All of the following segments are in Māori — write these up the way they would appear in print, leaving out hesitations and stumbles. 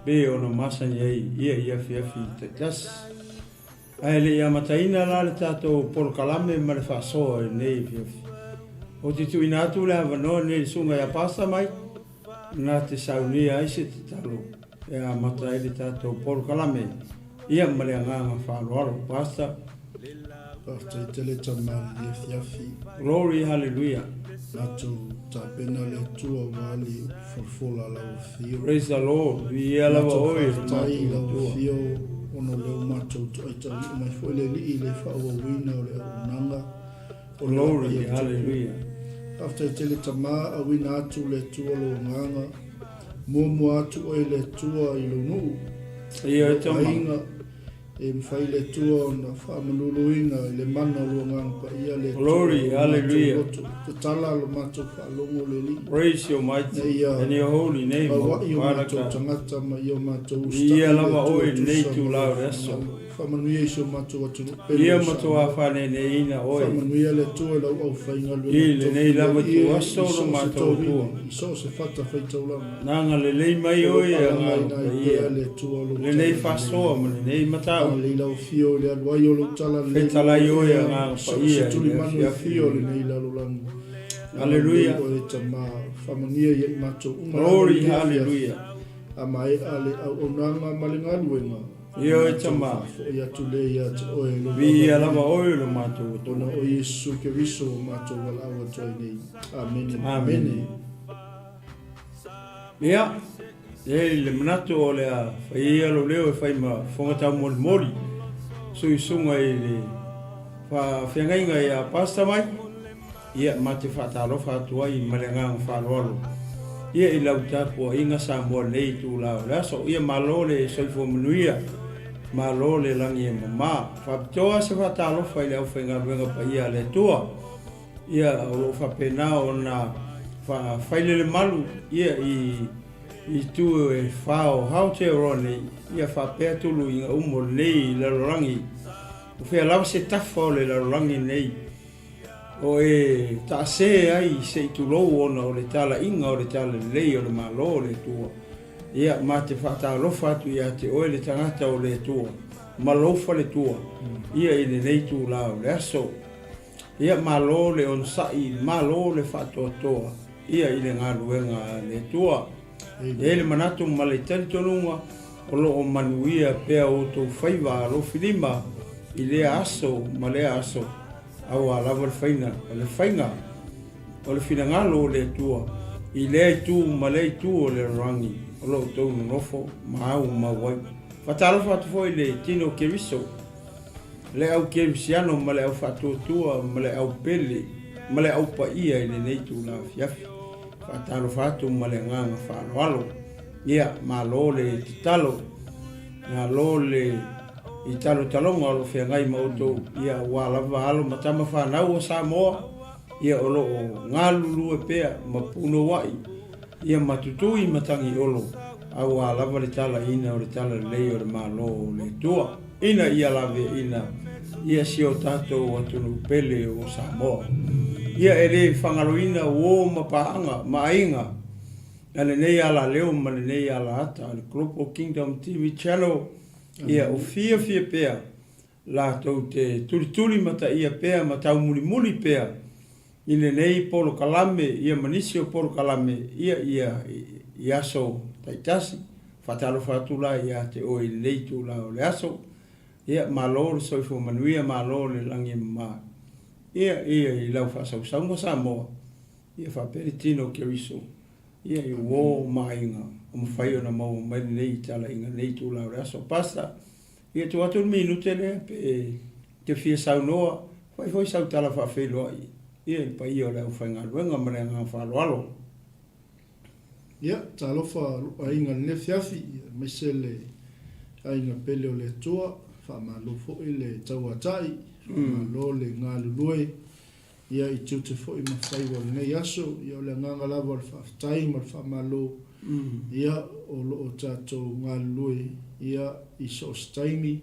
be ona masa ia fiafi te tas ai le ia mataina la le tato por kalame ma le faso nei fiafi o te tu ina tu le avano nei sunga ia pasta mai na te saunia ai se te talo ia matai le tato por kalame ia ma le nganga whaloalo pasta After tele tamal le fiafi. Glory, hallelujah. Atu tapena le tua wali fulfula la fio. Praise the Lord. We are lava oi tai la fio ono le mato ita mai foi le li le fa o wina o le nanga. Glory, hallelujah. After tele tama a wina atu le tua lo nganga. Momo atu o le tua i lo nu. Ia tama. E mwhai le tua na whamanuluinga le mana luangang pa ia le Glory, hallelujah. Te tala lo mato whalongo le li. Praise your mighty and your holy name. Wa i o mato tangata ma i o mato ia lava oi nei tu lau reso. Whamanuia i so mato watu ia mato a whane nei ina oi. Whamanuia le tua lau au whainga lua. I le nei lava tu aso lo mato tua. I so se whata whaitau langa. Nanga le lei mai oi a ngā ia le tua lo. Le nei whasoa ma le nei matau. Le lau fio le aluai o lo tala le. Fe tala i oi a ngā ia. Tuli manu fio le nei lalo langa. Hallelujah. Glory, hallelujah. Amai ale au onanga malingaluenga. Ia tama. Ia tule ia oe lo. Vi lava oe lo mato. Tona o Yesu Keriso mato wala awa toi nei. Amen. Amen. Ia. Le manato o le a ia lo leo e fai ma fonga tau moli. Sui sunga i le fa whengainga ia pasta mai. Ia mate whatalo whatua i malengang whaloalo. Ia i lau tapu inga sa mua nei tu lau. Laso ia malole soifo manuia. Malole langi e mama. Whapitoa se whatalo whai leo whengaruenga pa ia le tua. Ia o whapena o na whaile le malu. Ia i tu e whao Aotearoa ia whapea tulu inga umo nei larorangi. O whea lau se tafa o le larorangi nei. O e ta se ai se i tulou ona o le tala inga o le tala lei o le malo o le tua. Ia ma te whatalofa atu ia te oe le tangata o le tua. Malofa le tua. Ia i le nei tu lao le aso. Ia malo le onsai, malo le whatoatoa. Ia i le ngā luenga le tua. E le manatu ma le tali tonunga o lo o manuia pea o tau whaiva alo whilima i le aso ma le aso. Au a lava le whaina, le whainga, o le whinangalo o le tua, i le tu ma le tu o le rangi, o lo tau nofo, ma au ma wai. Whatalo whatu fo i le tino keriso, le au kerisiano ma le au whatu tua, ma le au pele, ma le au pa ia i le neitu la fiafi. Whatalo whatu ma le nganga whaloalo, ia ma lo le titalo, na lo le I talo talonga o whiangai mautou ia wālawa alo matama whanau o Samoa ia olo o ngā lulu e pēa ma puno wai ia matutui matangi olo au wālawa le tala ina o le tala lei o le malo o le tua ina ia lave ina ia si o tātou atunu pele o Samoa ia ele whangaloina o mapaanga mainga ale nei ala leo ma le nei ala ata le Global Kingdom TV channel ia o fia pea la tau te tuli mata ia pea mata muli pea i le nei polo kalame ia manisi o polo kalame ia so taitasi whatalo whatula ia te o i nei tu la o le aso ia malo le soifo manuia malo le langi ma ia i lau whasaunga Samoa ia whapere tino keriso ia i wo mainga o mwhai o na mau mai nei tala inga nei tu lau reaso pasta ia tu atu minute le pe te fia saunoa foi sau tala whawheloa ia i pa ia o leo whainga ruenga mare ngā whaloalo ia talofa a inga le fiafi mai se le a inga pele o le tua whamalofo i le tauatai whamalo le ngā lulue ia i tute fo i mawhai wa nei aso ia o le nganga lava o le whaftai ma le whamalo ia o lo o tātou ngā lulue ia i so staimi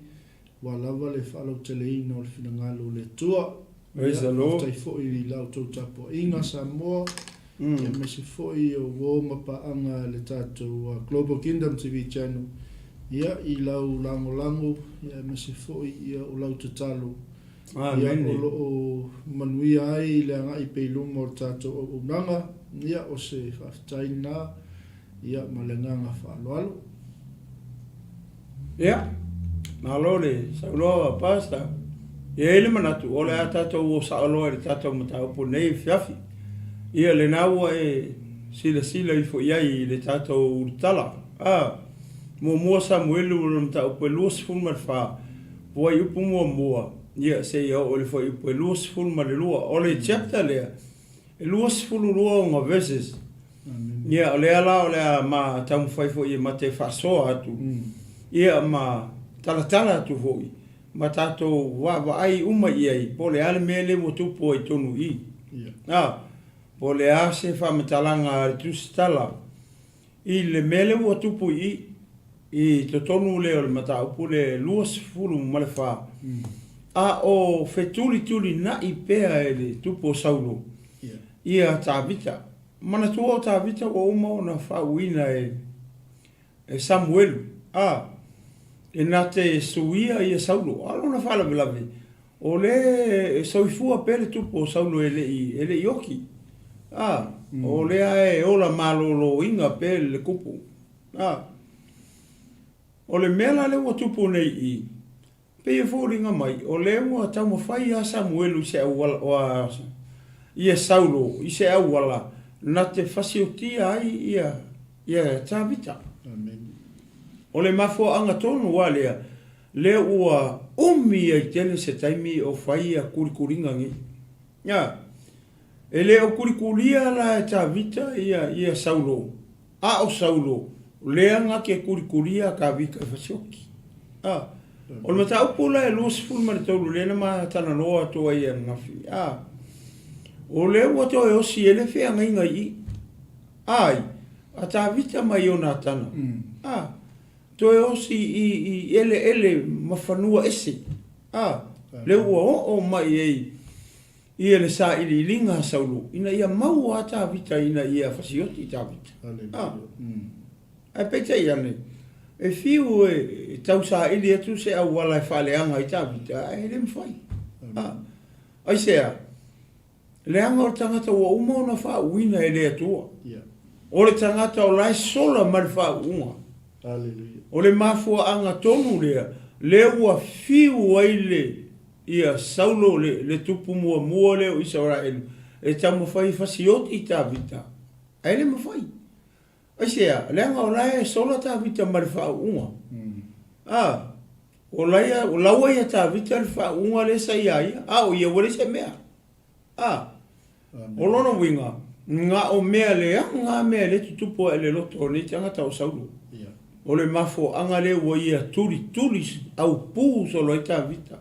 wa lava le whalau teleina o le whina ngalo le tua Praise the Lord. Tai fo i lau tau tapo inga Samoa Ia me se foi o wo mapaanga le tātou Global Kingdom TV channel. Ia I lau lango ia me se foi ia o lau tatalo. Ia o manuia ai le anga I peilunga o tātou o unanga. Ia o se whaftaina ia malenganga whaaloalo. Ia, nā lore, sauloa pasta. Ia ele manatu, ole a tātou o saaloa le tātou mataupu nei fiafi. Ia le naua sila I fo iai le tātou urtala. Mua Samuelu o le mataupu luas fulma le wha. Pua upu mua. Ia se ia o le fo upu luas fulma le lua. O le chapter lea. Luas fulu lua o ngā verses. Ia o le ala o le a ma tamu fai fo ia ma te whasoa atu. Ia ma talatala atu hoi. Ma tātou wa ai uma iai. Po le ale mele mo tupu ai tonu I. Po le ase whamatalanga le tusitala. I le mele mo tupu I to tonu leo le mataupu le luas fulu ma le wha. O fetuli na I pea e le tupu o saulo. Ia tāvita. Mana tua o tāvita o uma o na whauina e Samuelu. E nā te suia I saulo. Alo na whalavelave. O le sauifua pele tupu o saulo ele I oki. O lea e ola malolo inga pele le kupu. O le mela le ua tupu nei I. Pea fōringa mai. O le ua tau mawhai a Samuelu se au ia saulo, I se au wala. Na te whasiotia ai ia tāvita. O le mafo anga tonu walea. Le ua umi ai tele se taimi o whai a kurikuringa ngi. E le o kurikuria la e tāvita ia saulo. O saulo. Lea nga ke kurikuria ka vika e whasioki. O le mata upula e luas fulma le taulu lena ma tana loa toa ia ngafi. O le ua to e osi ele whea ngainga I. A tāvita mai o nā tana. To e osi I ele mawhanua ese. Le ua o mai ei. I ele sa ili linga saulo. Ina ia mau a tāvita ina ia whasioti tāvita. Ai peita I ane. E fiu e tau sa ili atu se au wala e whaleanga I tāvita. E le mwhai. Ai sea. Le anga o tangata ua uma o na wha uina e lea tua. O le tangata o lai sola ma le wha unga. O le mafua anga tonu lea. Le ua fiu ai ia saulo le tupu mua leo I Israel. E tau mawhai whasioti I tāvita. Ai le mawhai. Ai sea, le anga o lai sola tāvita ma le wha unga. O laua ia tāvita le wha unga le sa ia. O ia wale se mea. O lona winga, nga o mea lea, nga mea le tutupo e le loto ni tangata o saulo. O le mafo anga le ua ia tuli au pū solo I tāvita.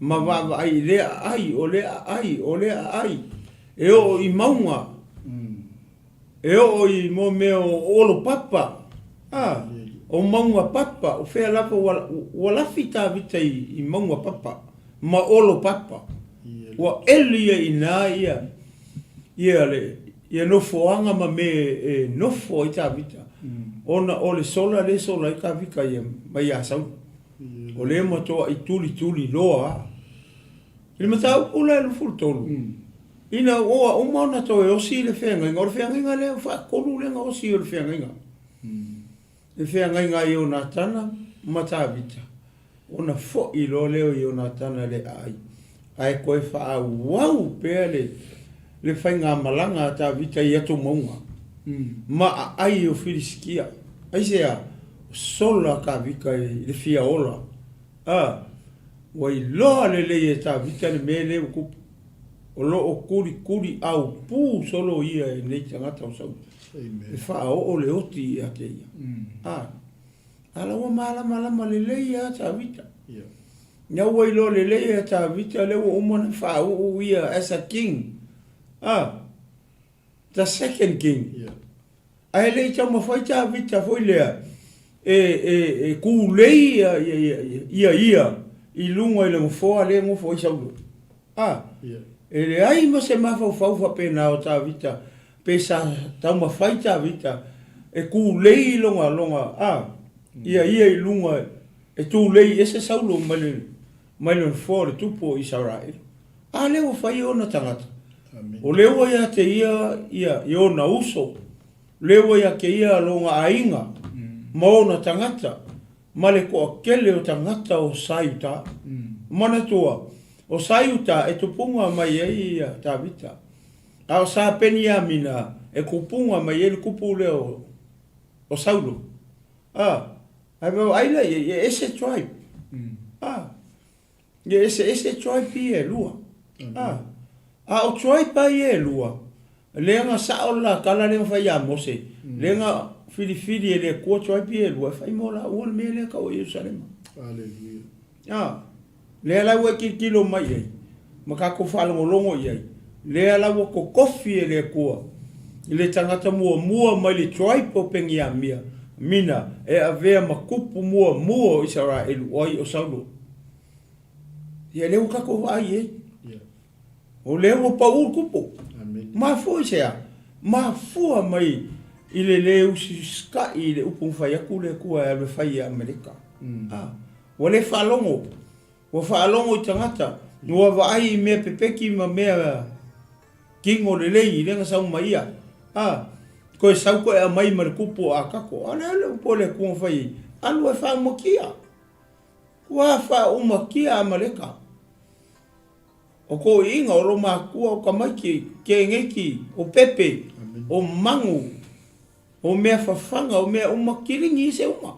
Ma wawa ai lea ai, o lea ai. E o I maunga. E o I mo mea o olo papa. O maunga papa, o whea lapa walafi tāvita I maunga papa. Ma olo papa. Wa elia ina ia nofoanga ma me nofo I tāvita. Ona o le sola I kāwika ia mai a sau. O le matoa I tuli loa. Ile matau pula e lufuru tolu. Ina oa o mauna to e osi le whenga. O le whenga lea whakolu lenga osi o le whenga. Le whenga I o nā tana ma tāvita. Ona fo I lo leo I o nā tana le ai. Ai koe wha wau pēr le whainga malanga tāvita I ato maunga. Ma ai o whiriskia. Ai sea, sola ka vika le fia ola. Wai loa le e tāvita le mele o kupu. O lo o kuri au pū solo ia e nei tangata o sau. Le wha o le oti I ate ia. Ala ua malama le ia tāvita. Nya wai lo le lea tāvita le ua umana wha o ia as a king. The second king. Ai lei tau mawhai tāvita foi lea. E ku lei ia. I lunga I le mfoa le ngofo I saulo. E le ai ma se mawhau pēna o tāvita. pesa tau mawhaita vita e ku lei longa ia i lunga e tu lei ese saulo maile fore tupu Israel a leo whai ona tangata o leo ia te ia ona uso leo ia ke ia longa ainga maona tangata male ko kele o tangata o saiuta mana tua o saiuta e tupunga mai ia tavita a sa penia mina e kupunga mai ele kupu leo o saulo ai me aila ese tribe ese tribe e lua o tribe pa e lua lenga saola kala lenga fa ya mose lenga fili ele ko tribe e lua fa mola o mele ka o Jerusalem haleluya le la we kilo mai maka ko falo longo ye le ala wo ko kofi ele ko ile tangata mua mai le tribe o pengia mina e avea makupu mua Israel oi o saulo ia leu ka ko ai o leu pa u kupu ma foi sea ma fua mai ile leu ska ile upung fa yakule ko e fa ia Amerika o le falongo tangata no va ai me pepeki ma me kingo le lei le nga mai ko sau ko e mai mar kupu a kako ana le pole ko fai alu e fa mokia wa fa umakia Amerika o ko inga o roma kua o kamaki ke ngeki o pepe o mangu o mea fafanga o mea umakiringi se uma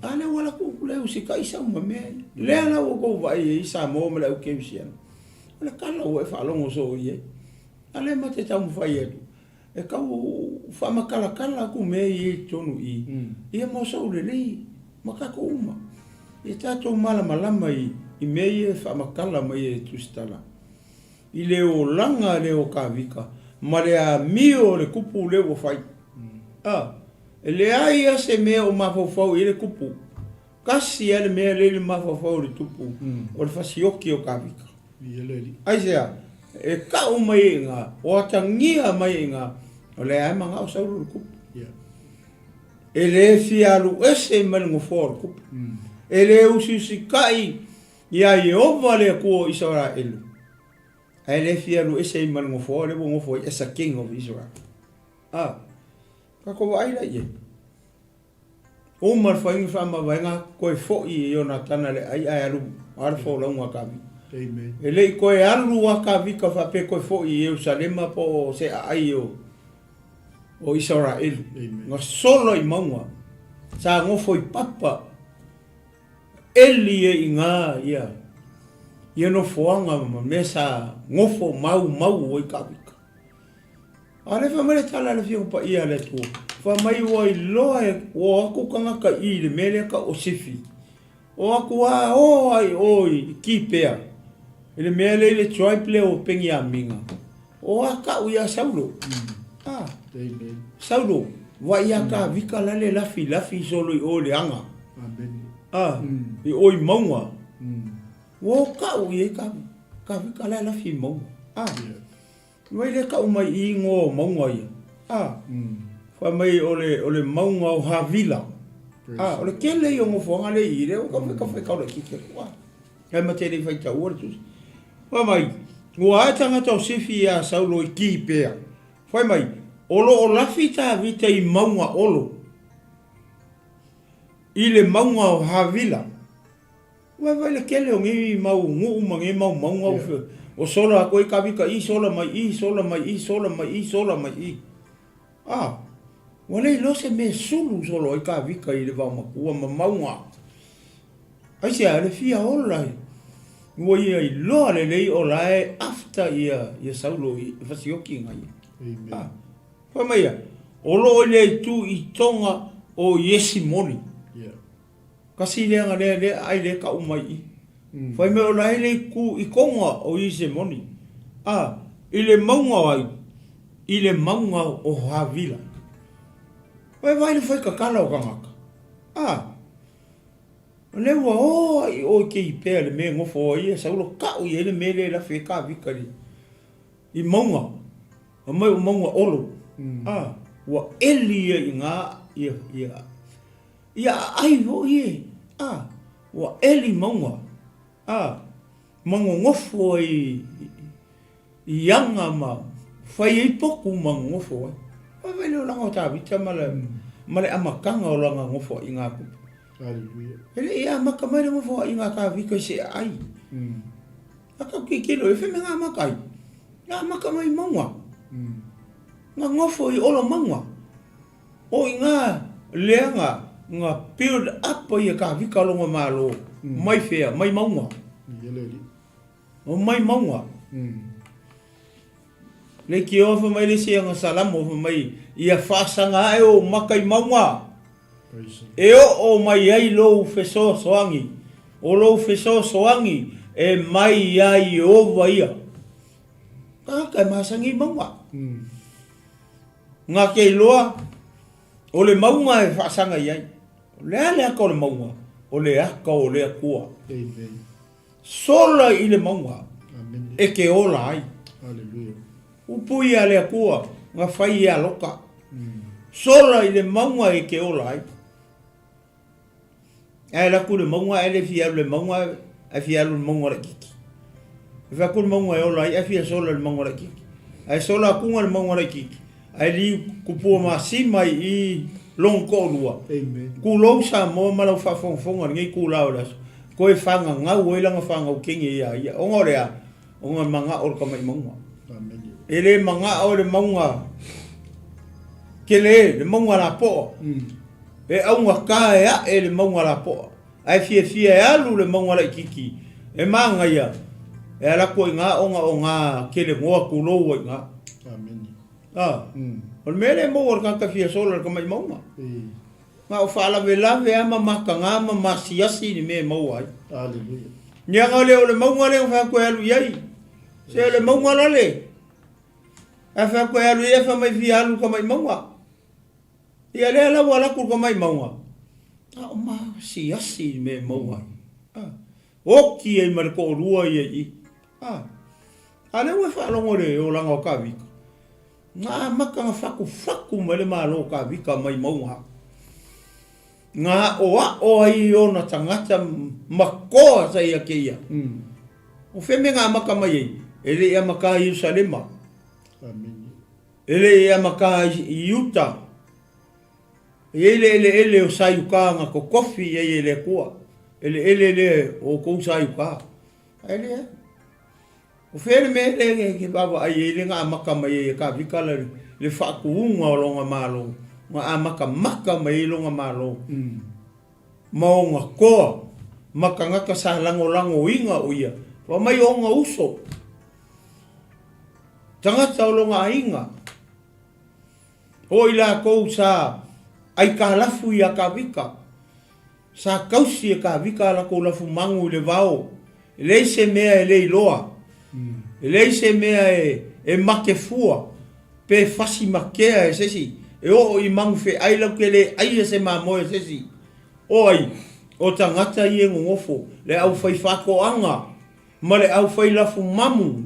ana wala ko leu si ka isa uma mea le ana o ko vai isa mo me leu ke sian ana kala o e fa longo so ye ale mate tamu fai edu e ka o fa makala ku me i tonu i mo so le lei makako uma e tato malama i mei fa makala mai e tustala i le o langa le o kavika ma le a mio le kupu le o fai e le aia se mea o mafofau i le kupu kasi ele mea le mafofau le tupu o le fasioki o kavika ai sea e ka o mai nga o atangia mai nga o le ai manga o sauru le kupu e le fialu ese malingo for kupu e le usisikai ia Yehova le ko Israel ai le fialu ese malingo for le bongo foi esa king of Israel ka ko ai la ye o mar fainga fama vainga ko fo i Jonathan le ai alu ar fo la un kavi amen e le ko alu wa kavi ka fa pe ko fo i Jerusalem po se ai o Israel nga solo i maua sa ngo foi papa eli e inga ia no foanga mesa ngofo mau o ikavika ale fa mele tala le fiu pa ia le tu fa mai o loe o aku kanga ka i le mele ka o sifi o aku ai oi kipea ele mele le triple o pengia minga o aka u ia saulo saulo wa ia ka vika le lafi solo i o le anga i oi maua wo ka u ia ka vika le lafi maua Wai le ka umai i ngo maunga ia. Fa mai ole maunga o havila. Ole kele i o ngofonga le i re o ka whai kaura kike. Kai materi whai ka ua tus. Fa mai, ngua atanga tau sifi a saulo i ki pea. Fa mai, olo o lafi ta vita i maunga olo. I le maunga o havila. Wai le kele o ngi mau ngu umangi mau maunga o feo. O sola ko ka vika i sola mai. Wale lo se me sulu solo i ka vika i le va makua maunga. Ai se ale fia ola. Wo i lo le lei ola after ia saulo i fasioki ngai. Fa mai o lo le tu i tonga o yesimoni. Kasi le ngale le ai le ka umai. Fai me o la hele ku i konga o i se moni. I le maunga ai. I le maunga o havila. Vai le fai kakala o kangaka. Le ua o ke i pea le me ngofo o ia saulo ka o i ele me le la fe ka vika li. I maunga. mai o maunga olo. Wa eli i ngā ia ai ho ie. Wa eli maunga. Mango ngofo i anga ma whai i poku mango ngofo. Wai leo langa o tāwita male amakanga o langa ngofo i ngā kupu. Ele ia maka mai ngofo i ngā kāwika se ai. Aka kikilo e wheme ngā makai. Ngā maka mai maunga. Ngā ngofo i olo maunga. O i ngā leanga, ngā build up i a kāwika longa mālo. Mai whea, mai maunga. O mai maunga. Le ki ofa mai le sianga salamo ofa mai ia whasanga e o makai maunga. E o mai ai lou wheso soangi. O lou wheso soangi e mai ai ova ia. Kai masangi maunga. Ngā kei loa, o le maunga e whaasanga iai. Lea lea ka o le maunga, o le aka o le akua. Sola i le maunga, e ke ola ai. Upui a le akua, ngā whai e aloka. Sola i le maunga e ke ola ai. E laku le maunga, e le fialu le maunga, e fialu le maunga le kiki. E whaku le maunga e ola ai, e fia sola le maunga le kiki. E sola akunga le maunga le kiki. Ai li kupua masima i long kolua. Ku long sa mo malau whawhongwhonga ngai ku lau laso. Ko e whanga ngau e langa whanga u kingi ia. Onga rea, onga manga o kamai maunga. E le manga o le maunga. Ke le maunga la po. E aunga ka e a e le maunga la po. Ai fia fia e alu le maunga la kiki. E manga ia. E ala ko inga onga o ngā ke le ngoa ku lou i ngā. O mele mo or ka fia sola ka mai maunga. Ma o fala vela ve ama makanga ma masiasi ni me mau ai. Hallelujah. Nya ngale o le maunga le fa ko alu yai. Se le maunga la le. A fa ko alu e fa mai fia alu ka mai maunga. Ia le la wala ku ka mai maunga. O ma siasi me mau ai. O ki e mar ko rua i. Ale wa fa longo le o langa o ka vika. Ngā maka ngā whaku mele mālo ka vika mai maunga. Ngā o ai o na tangata makoa sa ia ke ia. O wheme ngā maka mai ei. Ele ia maka i Usalema. Ele ia maka i Utah. Ele o sayukanga ko kofi ele kua. Ele o kou sayuka. Ele ia. O where me le ke baba ai ele ngā maka mai e ka vika le whakuunga o longa mālo. Ngā maka mai longa mālo. Maunga koa. Maka ngaka sa lango inga o ia. Wa mai o ngā uso. Tangata o longa inga. O ila kou sa ai ka lafu i a ka vika. Sa kausi e ka vika la kou lafu mangu le vao. Lei se mea e lei loa. Lei se mea e make fua. Pe fasi makea e sesi. E o i mangu fe aila ke le aia se mamoe sesi. O ai, o tangata i e ngofo. Le au fai whako anga. Ma le au fai lafu mamu.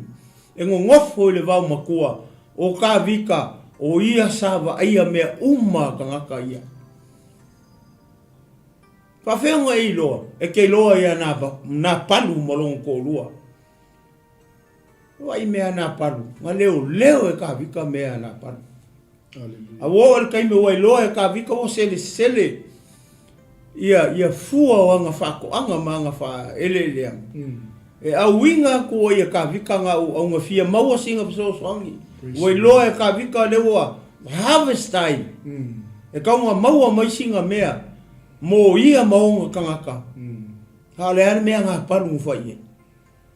E ngofo i le vau makua. O ka vika. O ia sawa aia mea ka ngaka ia. Pa whenga i loa. E kei loa ia nā palu malongo ko lua. Wai mea nā paru. Ngā leo e ka vika mea nā paru. A wo el kai me wai loa e ka vika o sele. Ia fua o anga whako anga ma anga wha ele. E au winga ko ia ka vika ngā au ngā fia maua singa piso swangi. Wai loa e ka vika lewa harvest time. E kaunga maua mai singa mea. Mo ia maunga kangaka. Hale ane mea ngā paru mwhai e.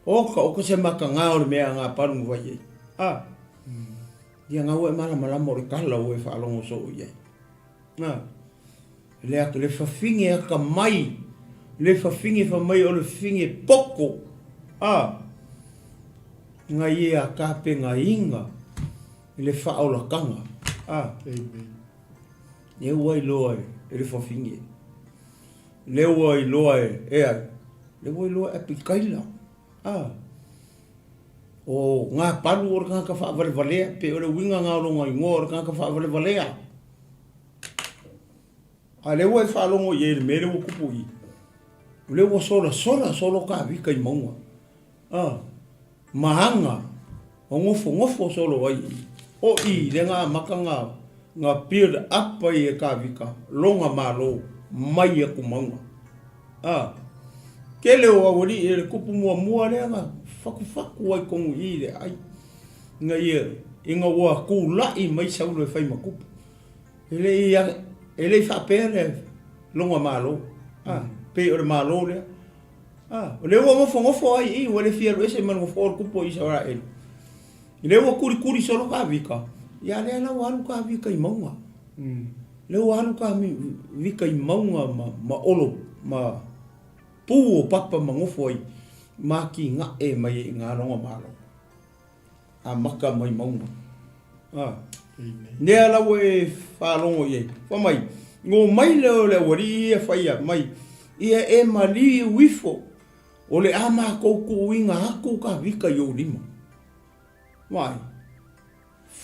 Oka se maka ngā ore mea ngā paru mwhai e. Ia ngā ue malama ore kala ue whaalongo so i e. Le whawhinge aka mai. Le whawhinge whamai o le whinge poko. Ngā ie a kāpe ngā inga. Le whaola kanga. E ua i loa e le whawhinge. Le ua i loa e ai. Le ua i loa e pikaila. o ngā palu o ka whaavale pe o le winga ngā ronga i ngō o ka whaavale a le wai whaalongo i e le mere o kupu i le wa solo ka vika i maunga mahanga o ngofo solo ai o i le ngā maka ngā build up ai e ka vika longa malo mai e kumaunga ke leo awari e le kupu mua lea faku ai kongu i le ai nga inga ua ku lai mai saulo e whai makupu ele whapere longa malo pe o le malo lea o le ua ngofo ai i wale fia ese man ngofo o kupu i saura ele le ua kuri solo ka vika ia lea la walu ka vika i maunga le walu ka vika i maunga ma olo ma pu o papa ma ngofo ai ma ki nga e mai ngā ronga malo a maka mai maunga nea lau e whārongo i e whamai ngō mai leo le wari e whaia mai ia e mali wifo o le ama koukou i ngā aku ka vika i o lima mai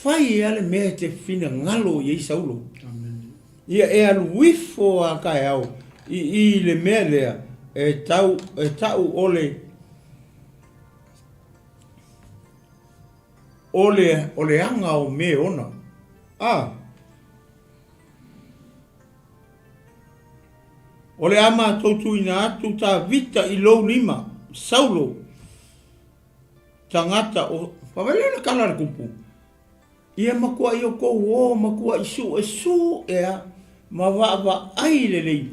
whai e ale mea te whina ngalo i e saulo ia e alu wifo a kai au i le mea lea e tau ole anga o me ona ole ama tautu ina atu ta vita i lou lima saulo tangata o pawele na kala kupu ia makua i o kou makua i su ea ma va ai lelei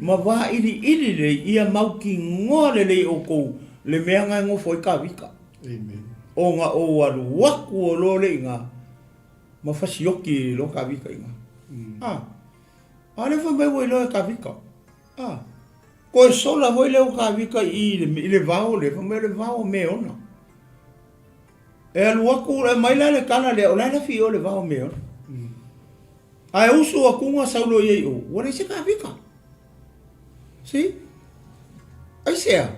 ma va ili lei ia mauki ngoa lelei o kou le mea ngai ngofo i ka vika o ngā o alu waku o lo le ngā ma fasioki lo ka vika inga ale fa mai wo lo ka vika ko e sola voi le o ka vika i le vao le fa mai le vao me ona e alu waku le mai le kana le o la fi o le vao me ona ai usu a kunga saulo ye o wale se ka vika si ai sea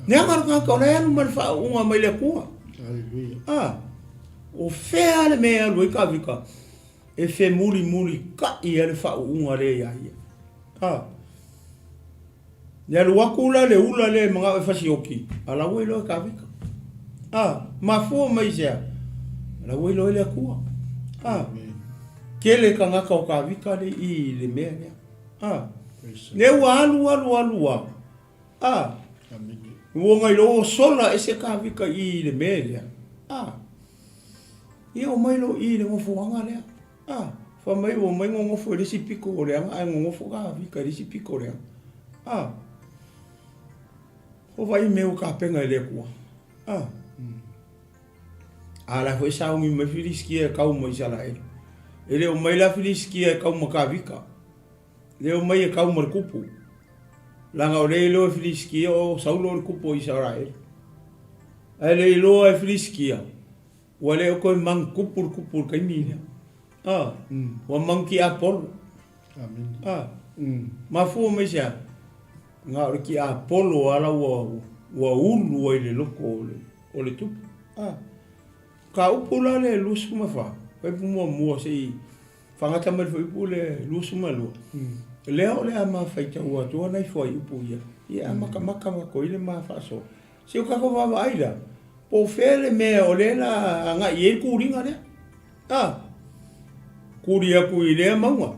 ne amar ka le anu man fa unga mai le kua o fea le mea loi ka vika e fe muri ka i ele fa unga le ia ya lu wakula le ula le mga e fasioki ala wei loi ka vika ma fu mai sea ala wei loi le kua kele ka ngaka o ka vika le i le mea lea le alu Wonga lo sola ese ka vika i le melia. Ia mai lo i le ngofo anga lea. Fa mai wo mai ngofo le si piko le anga ai ngofo ka vika le si piko le. Ho vai meu ka penga le kua. Ala foi sa un me filiski e ka mo isala ele. Ele o mai la filiski e ka mo ka vika. Le o mai e ka mo kupu. Langa o leilo e filiskia o saulo o kupo i Israel. E leilo e filiskia. Wa leo koe mang kupur kai mina. Wa mang ki Apollo. Ma fu me sia. Nga o ki Apollo ala wa ulu o le loko o le tupu. Ka upula le lusu ma fa. Pai mua se whangata mai fo ipu le lusu ma lua. Leo le ama faita ua tua nei foi upu ia. Ia maka ko ile ma faso. Se o kako va aida. Po fele me o le la nga ie kuringa le. Kuria ku ile maunga.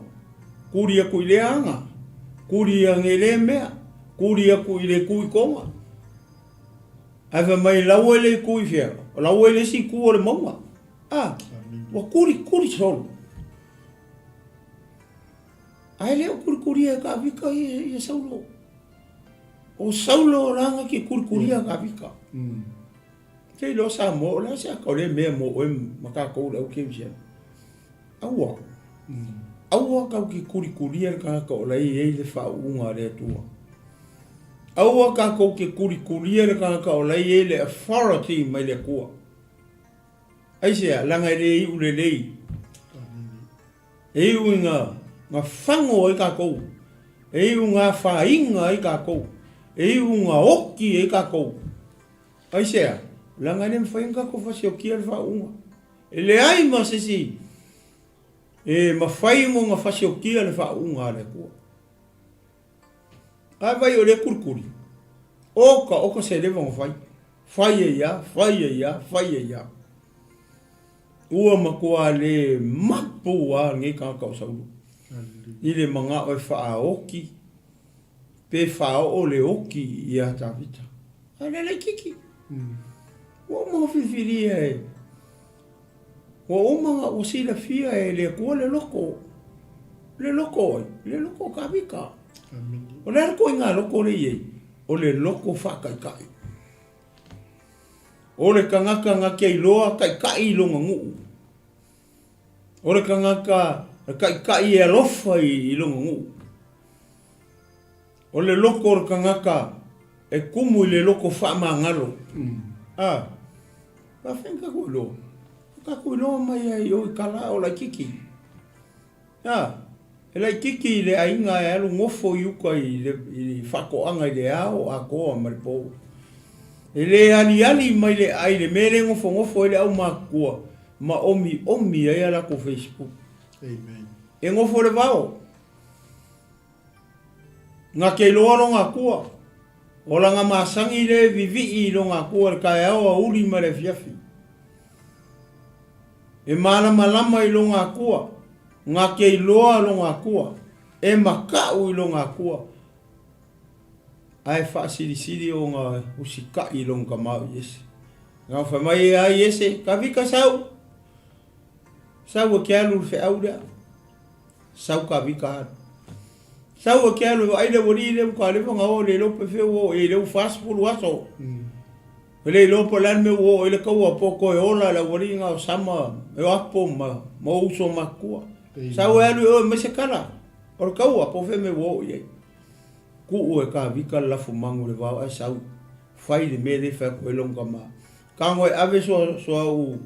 Kuria ku ile anga. Kuria ngele mea. Kuria ku ile ku konga. Ava mai lawele ku fia. Lawele si ku o le maunga. Wa kuri solo. Ai leo kurikuria ka vika i saulo. O saulo ranga ki kurikuria ka vika. Kei lo sa mo la sa ka le me mo o maka ko le o ke via. Aua ka ki kurikuria ka le le fa unga le tua. Aua ka ko ki kurikuria ka le le authority mai le kua. Ai sia langa le u le lei. E uinga nga whango e ka kou. E unga whainga e ka kou. E unga oki e ka kou. Ai sea, langa nem fainga ko fa se kia fa unga ele ai ma sisi ma fai mo nga fa se kia le fa unga le ko ai vai o le kurkuri oka se le vong fai ya ua makua le mapu a ngi ka saulu i le manga o fa oki pe fa o le oki ia tavita ale le kiki o mo fifiri e o manga o sila fia e le ko le loko ka vika o le ko inga loko le ye o le loko fa kai o le kangaka ngake iloa kai longa ngu o le kangaka kai e lofa i longa ngu o le loko o kangaka e kumu le loko fa mangalo pa fenka ko lo mai ai o kala o la kiki e la kiki le ainga e alu ngofo yuka i fako anga i le ao a koa maripo e le ali mai le ai le mele ngofo e le au makua ma omi ai ala ko Facebook amen e ngofo le vao nga ke loa nga kua o la nga masangi le vivi i lo nga kua ka e au a uli ma le fiafi e malama i lo nga kua nga ke loa lo nga kua e makau i lo nga kua ai fa siri o nga usika i lo nga mau yese nga fa mai ai yese ka vika sau ke alu fe auda sau ka vika sau ke alu ai le wori le ka le nga o le lo pe fe o e le fast food waso le lo polan me o le ka o poko e ola la wori nga sama e apo ma uso makua sau alu o me se kala or ka o po fe me o ye ku o ka vika la fu mangu le va ai sau fai le me le fa ko longa ma ka ngo ave so au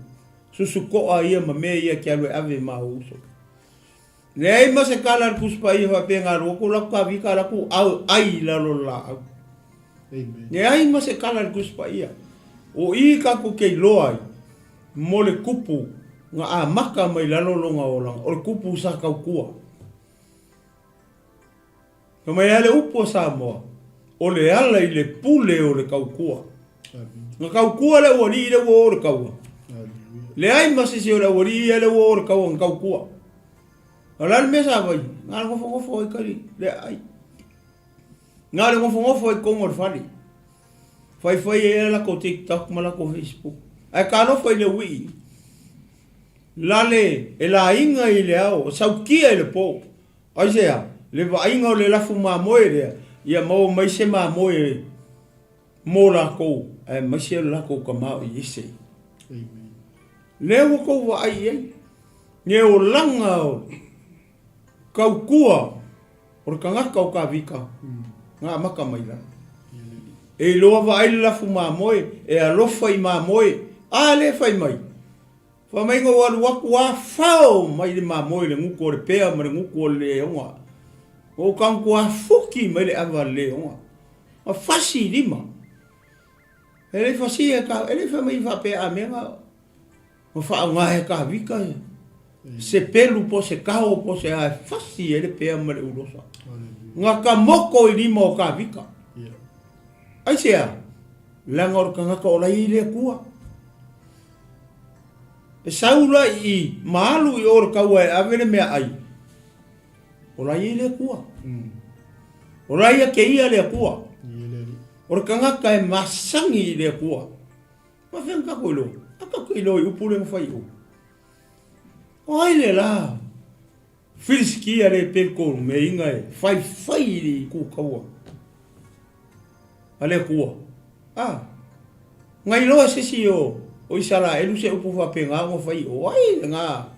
susuko ai ma me ia ke alu ave ma uso le ai ma se kala ku spa i fa penga ro ko la ka vika la ku ai la lo la amen le ai ma se kala ku spa ia o i ka ku ke loai mo le kupu nga a maka mai la lo longa ola o le kupu sa ka kua no mai ale upo sa mo o le ala i le pule o le kaukua nga kaukua le wori le wo le kaua le ai ma se o le wori le wo le kaua nga kaukua ala me sa vai nga ngofo i kali le ai nga le ngofo i kongo le fali fai e la ko TikTok ma la ko Facebook ai ka no foi le wi lale e la inga i le au saukia i le po ai sea le va inga o le lafu ma moe le ia mo mai se ma moe mo la ko e mai se la ko ka ma i se amen le wo ko va ai e ne o langa o kaukua o ka ngaka o ka vika nga maka mai la e loa va ai lafu ma moe e alofa i ma moe a le fai mai fa mai ngo wa fao mai le ma moe le nguko le pea ma le nguko le onga o kan ko fuki mai le ava le onga a fasi lima ele fasi e ka ele fa mai fa pe a menga o fa nga e ka vika se pelu po se kao po se a fasi ele pea ma le ulosa nga ka moko i lima o ka vika ai sea langor ka nga ko la ile kua e saula i malu i or ka wa avene me ai ora ile kua ora ia ke ia le kua or ka nga ka masangi le kua ma fen ka ko lo aka ko lo i upule fai o ai le la filski ale pel ko me inga fai li ku ka wa ale kua ngai lo se si o isala elu se upu fa penga mo fai o ai nga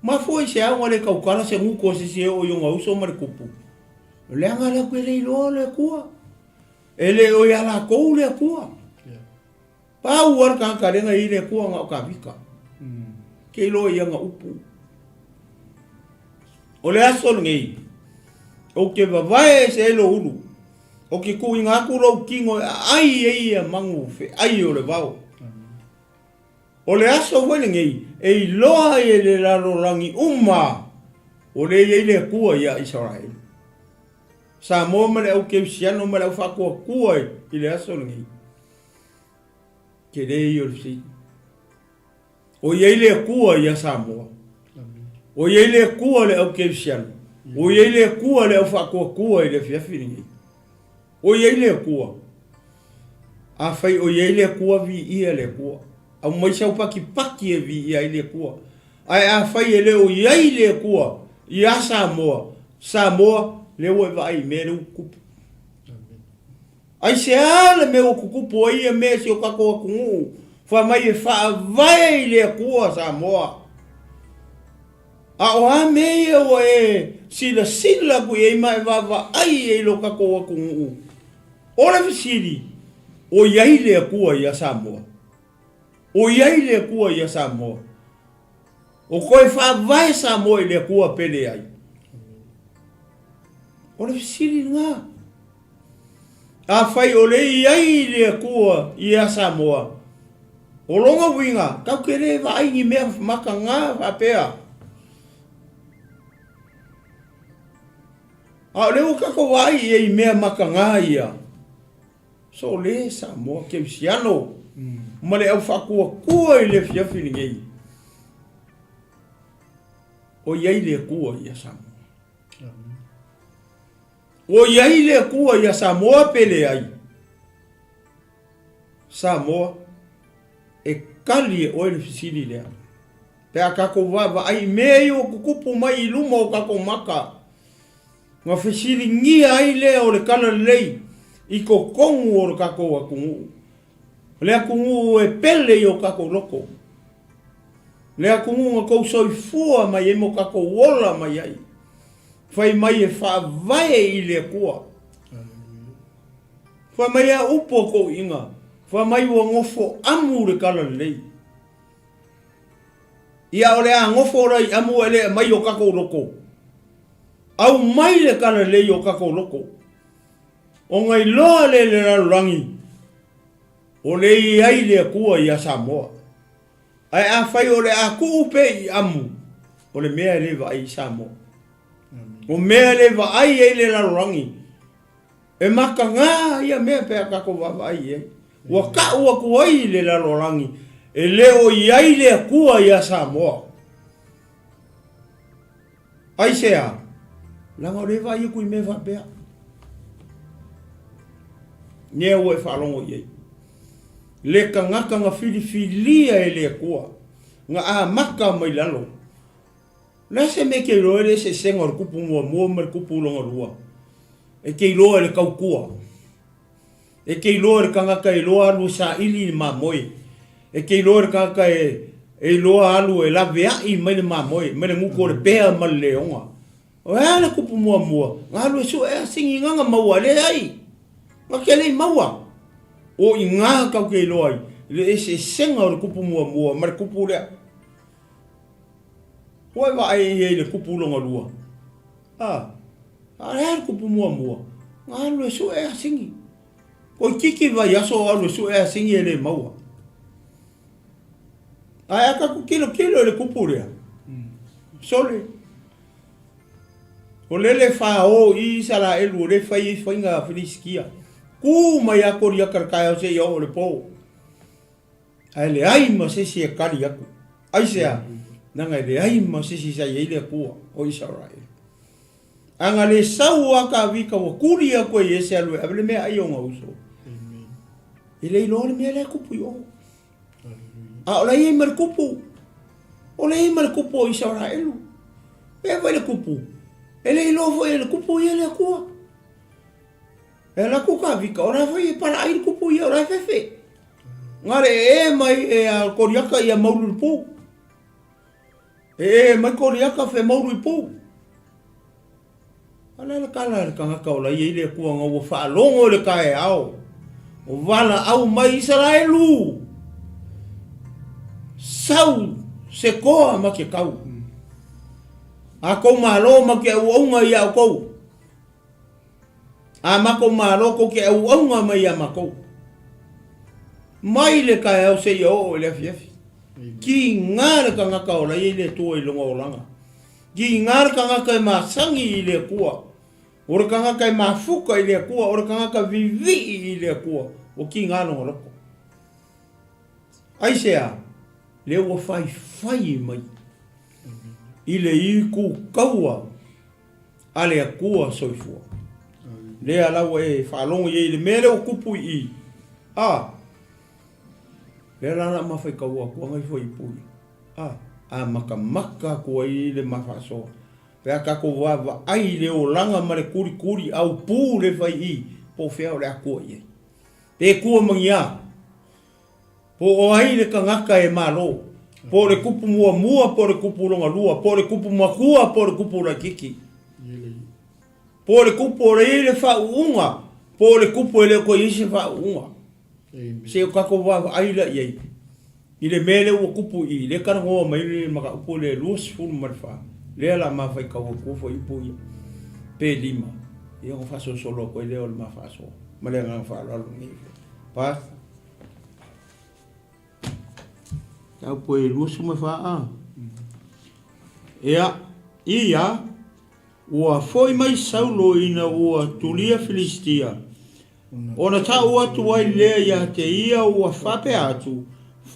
ma foi se a le kaukala se nguko se o yo ngau so mar kupu le nga la ko le lo le kua ele o ya la ko le kua pa war ka renga i le kua nga ka vika ke lo ya nga upu o le aso ngai o ke va vai se lo ulu O ke ku inga ku ro kingo ai e mangu fe ai o le vau. O le aso wene ngei e loa e le rarorangi uma o le e le kua ia Israel. Sa mo me le au keusiano me le au whakua kua i le aso ngei. Ke le i o le si. O iei le kua ia Samoa. O iei le kua le au keusiano. O iei le kua le au whakua kua i le fiafiri ngei. O iei le kua. A whai o iei le kua vi ia le kua. Au mai sau paki e vi ia i le kua. Ai a whai e le o iei le kua. Ia Samoa. Samoa le ue vai me le ukupu. Ai se ala me o kukupu ai e me si o kako a kungu. Wha mai e wha vai le kua Samoa. A o a me e o e sila ku e mai va ai e lo kako a kungu. Ora visiri. O iei le kua ia Samoa. O iei le kua ia Samoa. O koe wha vai Samoa i le kua pele ai. O le fisiri ngā. A whai o le iei le kua ia Samoa. O longa winga, kau ke re wa ai ni mea maka ngā whapea. A leo kako wai i mea maka ngā ia. So le Samoa ke visiano. Ma le au whakua kua i le fiafini ngei. O iei le kua ia Samoa. O iei le kua ia Samoa pele ai. Samoa e kali e oe fisiri lea. Pea kako wawa ai mei o kukupu mai i luma o kako maka. Nga fisiri ngia ai lea o le kala lei. I ko kongu o le kako a kungu. Lea kungu e pele i o kako loko. Lea kungu nga kou soifua mai e mo kako wola mai ai. Whai mai e whaavae i le kua. Whai mai a upo ko inga. Whai mai ua ngofo amu le kala lei. Ia o le a ngofo rai amu e le mai o kako loko. Au mai le kala lei o kako loko. O ngai loa le rarangi. O le iai le kua ia Samoa. Ai a whai o le a kuupe i amu. O le mea le va i Samoa. O mea le va ai e le rarangi. E maka ngā ia mea pea kako va ai e. Ua ka ua kuai le rarangi. E le o iai le kua ia Samoa. Ai sea. Langa o le va i kui me va pea. Nye ua e whalongo iei. Le kangaka nga filifilia e le kua. Nga a maka mai lalo. La se me ke roe le se senga o kupu mua me kupu longa rua. E ke loa le kau kua. E ke loa le kangaka e loa alu sa ili ma moi. E ke loa le kangaka e loa alu e la vea i mai le ma moi. Me le nguko le pea ma le leonga. O ea le kupu mua. Nga alu e su ea singi nganga maua le ai. Nga ke le maua. O i ngā kau ke loa ai. Le e se senga o le kupu mua. Ma le kupu lea. Oi va e le kupu longa rua. A rea le kupu mua. Nga alu e su ea singi. O kiki vai aso alu e su ea singi e le maua. A ea kaku kilo e le kupu lea. Sole. O lele wha o i sala elu o le whai whainga whiniskia. Ku mai a kori a karkai au se i o le pou. Ai le ai ma se si e kari aku. Ai sea. Nanga le ai ma se si sa i le kua o Israel. Anga le sau a ka vika wa kuri a koe e se alue. Ave le mea ai o nga uso. I le ilo le mea le kupu i o. A o le i ma le kupu. O le i ma le kupu o Israel. E vai le kupu. E le ilo fo e le kupu i le kua. E la kuka vika, ora foi e para ai kupu ia ora fefe. Ngare e mai e a koriaka ia mauru pu. E mai koriaka fe mauru pu. Ala la kala ka ka ola ia ile ku nga wo fa longo le kai au. O vala au mai Israelu. Sau se koa ma ke kau. A ko malo ma ke o nga ia ko. A mako maroko ke au nga mai a mako. Mai le kai au se o le fiafi. Ki ngare ka ngaka o la ile to i longa o langa. Ki ngare ka ngaka masangi ile kua. Ora ka ngaka mafuka ile kua, ora ka ngaka vivi ile kua. O ki ngano loko. Ai sea le o fai mai. Ile I ku kaua ale a kua soifua. Le alawa e whaalongo i le mele o kupu I. Le lana mawhai kaua kua ngai fwai pui. A maka kua I le mawhasoa. Pea kako wawa ai le o langa ma le kuri au pū le whai I. Po whea o le a kua I. Pe kua mangia. Po o ai le kangaka e malo. Po le kupu mua, po le kupu longa lua, po le kupu makua, po le kupu la kiki. Po le kupu o le ile whaunga, po le kupu ele ko isi whaunga. Se o kako wawa aila iei. I le mele ua kupu I, le kana hoa mai le maka upo le luas fulu marifa. Le ala mawhai kaua kufo ipu I. Pe lima. I o faso solo ko i leo le mafaso. Ma le ngang whaalalo ngi. Pas. Tau po e luas marifa Ea, ia, ua foi mai saulo ina ua tulia Filistia. Ona tau atu wai lea ia te ia ua whape atu,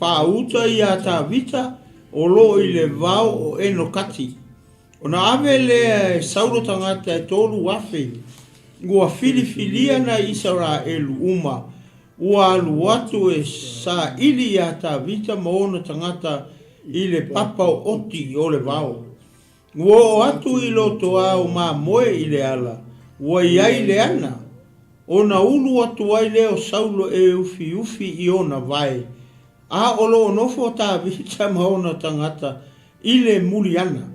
whauta ia ta vita, o lo I le vau o eno kati. Ona ave lea e saulo tangata e tolu wafe, ua filifilia na Israelu uma, ua alu atu e sa ili ia ta vita maona tangata I le papa o oti o le vau. Ua atu I loto au ma moe I le ala, ua iai le ana. Ona ulu atu ai leo saulo e ufi I ona vai. A olo onofo ta vita maona tangata I le muliana.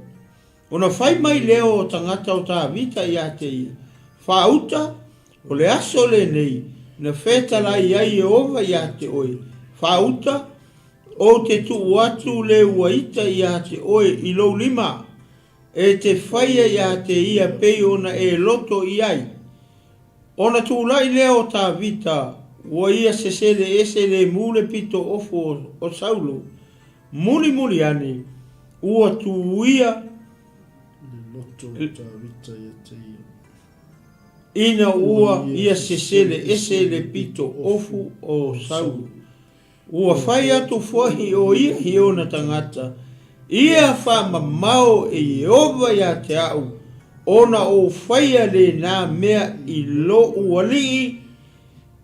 Ona fai mai leo tangata o ta vita I ate ia. Whauta o le aso le nei, na feta la iai e ova I ate oi. Whauta o te tu atu le uaita I ate oi I lo lima. E te whaia ia te ia pei ona e loto I ai. Ona tūlai leo tā vita, ua ia sesele ese le mule pito ofo o saulo. Muli ane, ua tuia ina ua ia sesele ese le pito ofo o saulo. Ua whai atu fuahi o ia hiona tangata, ia wha mau e Jehova ia te au, ona o whaia le nā mea I lo uali,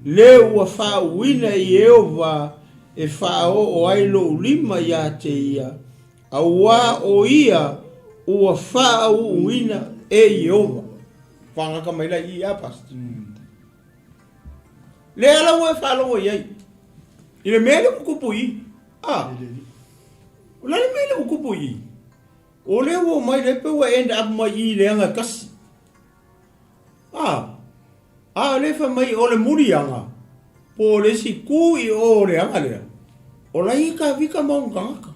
le ua wha uina I Jehova e wha o ai lo lima ia te ia, a wā o ia ua wha uina e Jehova. Whangaka mai lai I apast. Le ala ua e wha longo iai. I le mele ukupu I. O lani mele ukupu I. O le wo mai le pe wa end up mai I le anga kasi. Le fa mai o le murianga. Po le si ku I o le anga le. O la ika vika maunganga.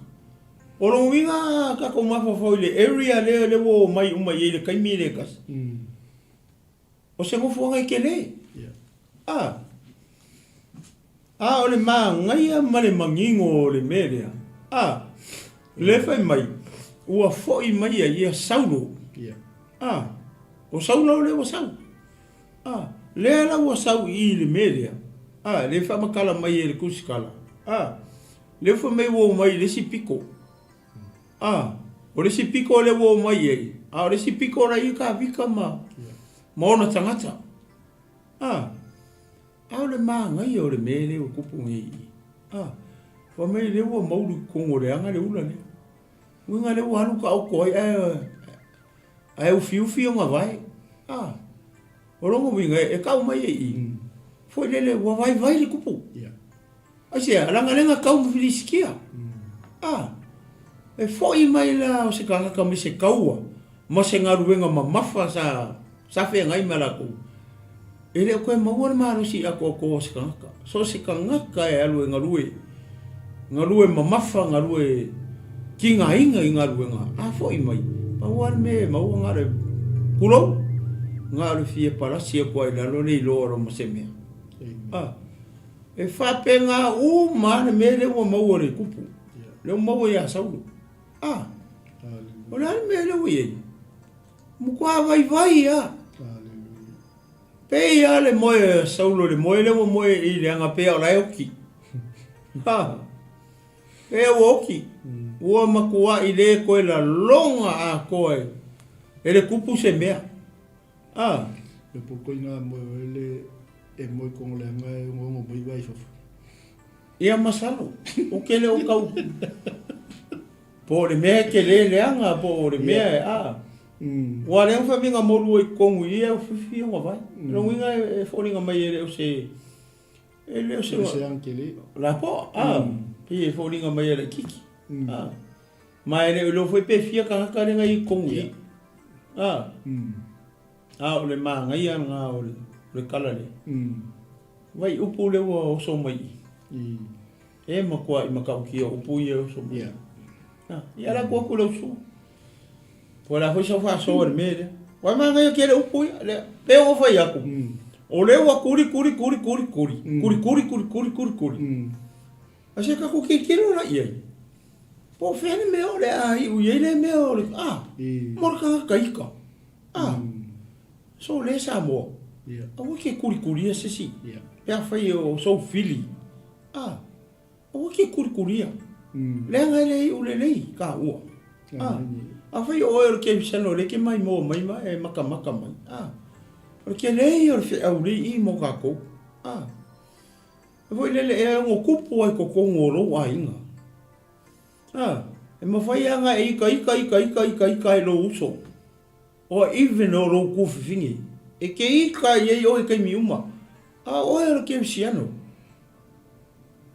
O lo winga ka ko mafa fo le area le wo mai I le kaimi le kasi. O se mo fo ngai kele. O le ma ngai ma le mangingo le media. Le fa mai ua foi mai ia saulo. O saulo le o sau. Le ala ua sau I le media. Le fa makala mai le kusikala. Le fa mai wo mai le sipiko. O le sipiko le wo mai ai. O le sipiko ra I ka vika ma. Maona tangata. O le ma ngai o le mele o kupu ngai. Fa mai le wo mauru kongo le anga le ula le. Winga le walu ka o koi ai o fiu nga vai. O longo winga e ka mai I. Foi le wa vai le kupu. Ase alanga lenga ka o filiskia. E foi mai la o se ka mi se kaua. Ma se ngaru winga ma mafa sa fe ngai malako. Ele ko ma wona maro si ako se ka. So se ka ngaka e alu ngarue. Ngarue ma mafa ngarue ki inga ngā ruenga, foi mai, pa wan me, ma ua ngare, kulo, ngā le fia palasi e kua i lalo nei loa ma se mea. E whape ngā maana me le ua maua le kupu. Le ua maua ia saulu. O le me le ua iei. Mukua vai ia. Pei ia le moe saulu le moe le ua moe i le anga pea o lai oki. Pea ua oki. Ua makua i le koe la longa a koe. E le kupu se mea. Le poko i ngā moe le e moe kongo le anga e ngongo moi vai fafu. Ia masalo. O ke le o kau. Po le mea ke le anga po le mea e Wa le fa minga moru i kongu ia o fifi o vai. No winga e foringa mai e o se ele o se ankele. La po Pi e foringa mai e kiki. Ma ele lo foi pe fia ka ka renga i kongu i. O le manga ia nga o le kala le. Vai upu le o so mai. E makua i makau ki o upu ia o so mai. Ia la ko ko lo so. Po la foi fa so o mele. Wa manga ia ke le upu le pe o fa ia ko. O le wa kuri. Ase ka ko ke kilo la ia. Po fene me o le ai u ye le me o le mor ka ika. So le sa mo. O ke kuri ese si. Ya fa o so fili. O ke kuri. Le ngale u le ka u. Afai o e ke sano le ke mai e maka mai. O ke le o fe au i mo ka ko. Voi le e ngo kupu ai ko ngoro ai nga. E ma fai anga e ika lo uso. O even o lo ku fingi. E ke ika ye o ke mi uma. O e ke siano.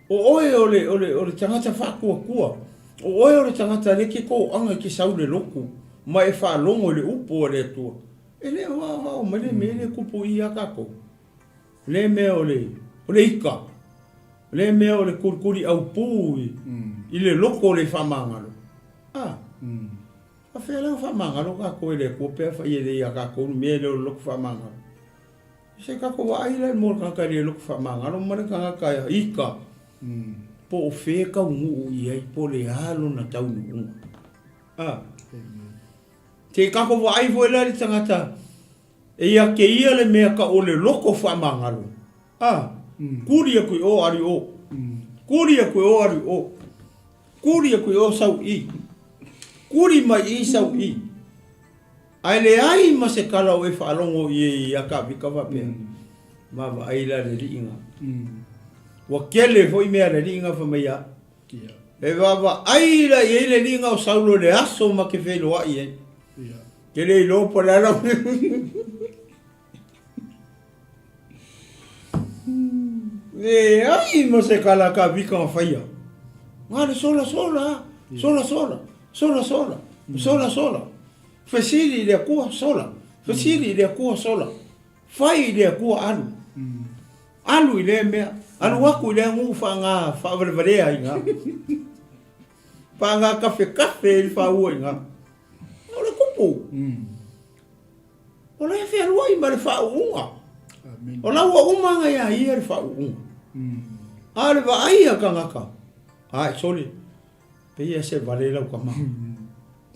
O le tangata fa kua. O le tangata le ke ko anga ke sau le loku. Ma e fa longo le upo le tua. E le o ma le me le kupu i a kako. Le me o le ika. Le me o le kurkuri au pui. I le loko le fa mangalo. A fe la fa mangalo kako le ko pe fa i le i a kako me le loko fa mangalo. Se kako wa ai le mo ka le loko fa mangalo ma le ka ika. Po o fe ka ungu i ai po le halo na tau nungu. Te kako wa ai vo le tangata. E ia ke ia le mea ka o le loko fa mangalo. Kuri a kui o ari o. Kuri a kui o ari o. Kuri a kui o sau i. Kuri mai i sau i. Ai le ai ma se kala o e whaalongo i a ka vika wapea. Mawa ai la le ringa. Wa kele foi mea le ringa fa mai a. E wawa ai la i le ringa o saulo le aso ma ke whelo ai e. Kele i lopo la la. E ai ma se kala ka vika ma whaia. Ngare sola. Fesiri le kua sola. Fesiri le kua sola. Fai le kua alu. Alu i le mea. Alu waku i le ngu wha whavarevarea i ngā. Wha ngā kafe i wha ua i ngā. O le kupu. O le whea rua i ma le wha unga. O la ua umanga ia i le wha unga. A le wa ai a ka ngaka. Ai, soli. Pe ia se vale lau ka maha.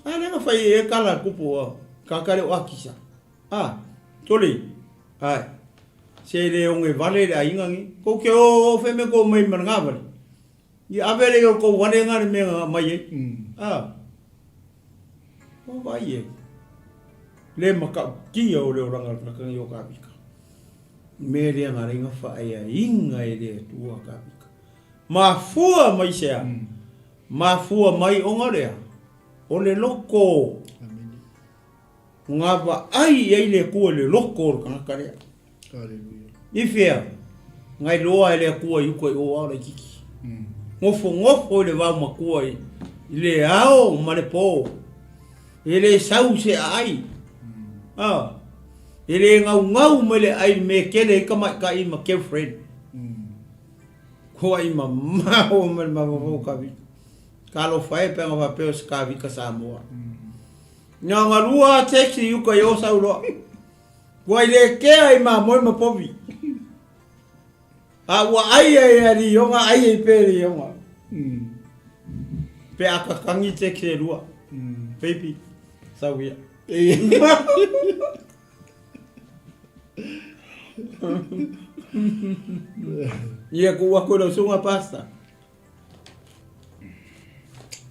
A le nga whai e kala kupu a kakare o akisa. Soli. Ai. Se le onge vale le a ingangi. Ko ke o wheme ko mai mana ngā vale. I awere o ko wane ngare mea mai e. O vai e. Le maka kia o leo ranga rakangi o ka vika. Me rea ngā ringa whae a inga e rea tua ka vika. Ma fua mai sea. Ma fua mai onga rea. O le loko. Ngā wa ai ei le kua le loko o ka rea. I whea. Ngai loa e le kua i uko i o aura kiki. Ngofo le wau makua i le ao ma le pō. E le sau se ai. E le ngau me le ai me kele i kamai ka i ma girlfriend. Ko ai ma mao me ma vavo ka vi. Kalo whae penga whapeo se ka vi ka Samoa. Nga rua taxi i uka i o sau loa. Wai le ke ai ma mo ma povi. A wa ai ri yonga ai pe ri yonga. Pe aka kangi te ke rua. Baby. Sawia. Ia ku wa ko lo sunga pasta.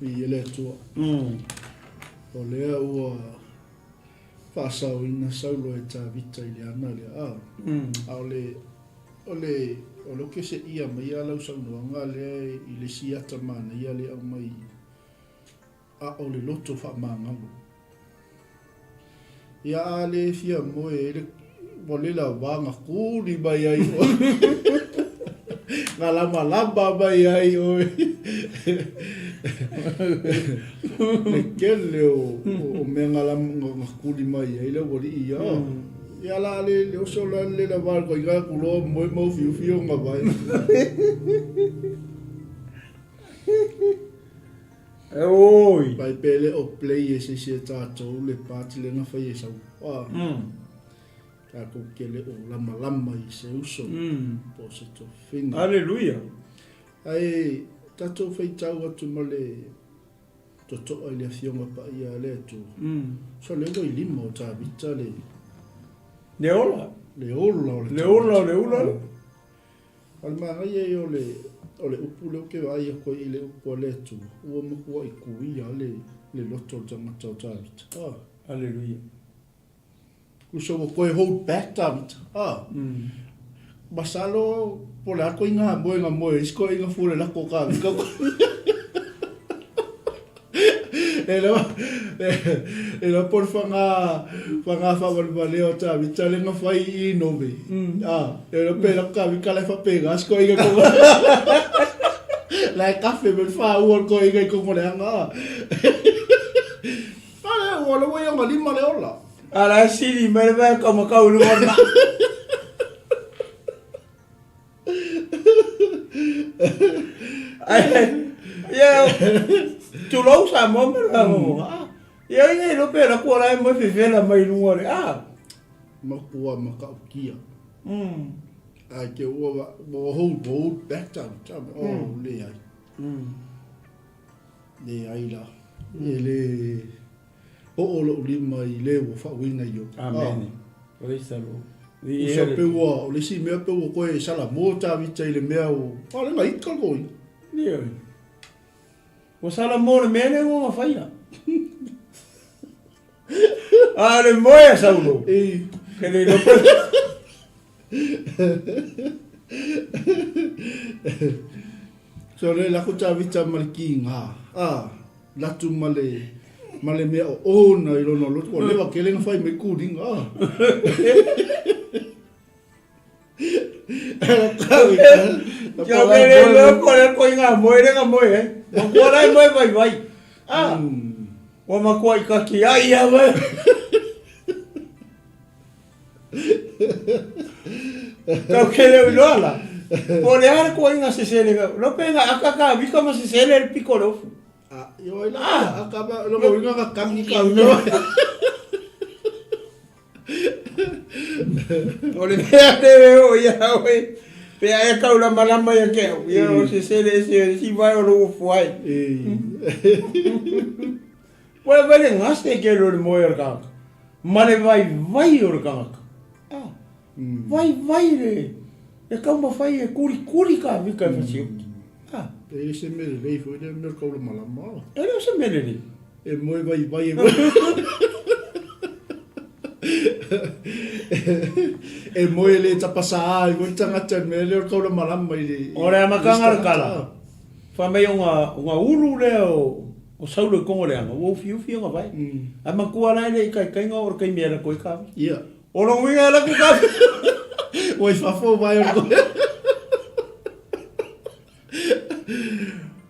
I ele tua. O lea ua whasau ina saulo e tā vita i le ana le a. A o le ke se ia mai a lau saunoanga lea i le siata mana ia le au mai a o le loto wha maangamu. Ia a le fia moe e le mo le la wanga kūri mai ai o. Ngā lama mai ai o. Le kele o mea ngā lama kūri mai ai le wari ia. Ia la le oso la le la wāra ko i ngā kuloa moe mau fiu ngā vai. Oi. Pai pele o play e se tātou le pāti le ngā whai e sau. Ka ko kele o lama i se uso. Po se to whinga. Aleluia. Ai, tātou whai tau atu ma le toto ai le whionga pa ia le atu. So le i lima o tā vita le. Le ola. Le ola. Le ola. Al marai e o le upu leo ke ai a koe i le upu a le atu. Ua makua i kuia le loto o tangata o tā vita. Aleluia. Kuso o koe hold back tā vita. Masalo po le ako inga moe isko inga fure lako ka vika. Ela por fanga whabaleo tā vita le nga whai I nove. Ela pēra ka vika le whapega isko inga kongo. Lai kafe me wha ua ko inga I kongo le anga. Wala wai anga lima le ola. Ala siri mere vai como kaulu ona. Tu lo sa mo me la mo. Ia ia no pera ko la mo fefela mai lungo le. Makua makaukia. Ai ke ua mo hold back down. Le ai. Le ai la. Ele o lo lima I le wo fa wina yo. Amen. Oi salo. Usa pe ua, o le si mea pe ua koe sala mō tā vita I le mea o. Pare ngā ika koi. Nia. O sala mō le mea ne ngō mawhaia. Le moe saulo. Ke le lopo. So le lako tā vita maliki ngā. Latu male mea o na I rono loto. O lewa ke lenga whai me kūringa. Yo me lo pone ko inga moe. Mo kora moe vai. O ma ko I ka ki ai ya we. Tau ke le lola. Pone ar ko inga se sele. Lo pega akaka vi como se sele el piccolo. Yo la acaba lo mo inga ka kangi ka no. Ole mea te veo ia we. Pe ai ka ula malama ya ke. Ia o se sele si vai o lo fuai. Pole vale ngaste ke lo moer ka. Mane vai o ka. Vai le. E ka ma fai e kuri ka vika fasio. Ele se mere rei foi de meu ka ula malama. Ele se mere rei. E moe vai. E moe le tapasa ai voi tangata me le ka ula malama I le. Ora makanga kala. Fa me unha uru le o saulo kongo le anga. O fiu nga vai. A makua la le kai nga or kai mera koi ka. Ia. Ora winga la ku ka. Oi fa fo vai o.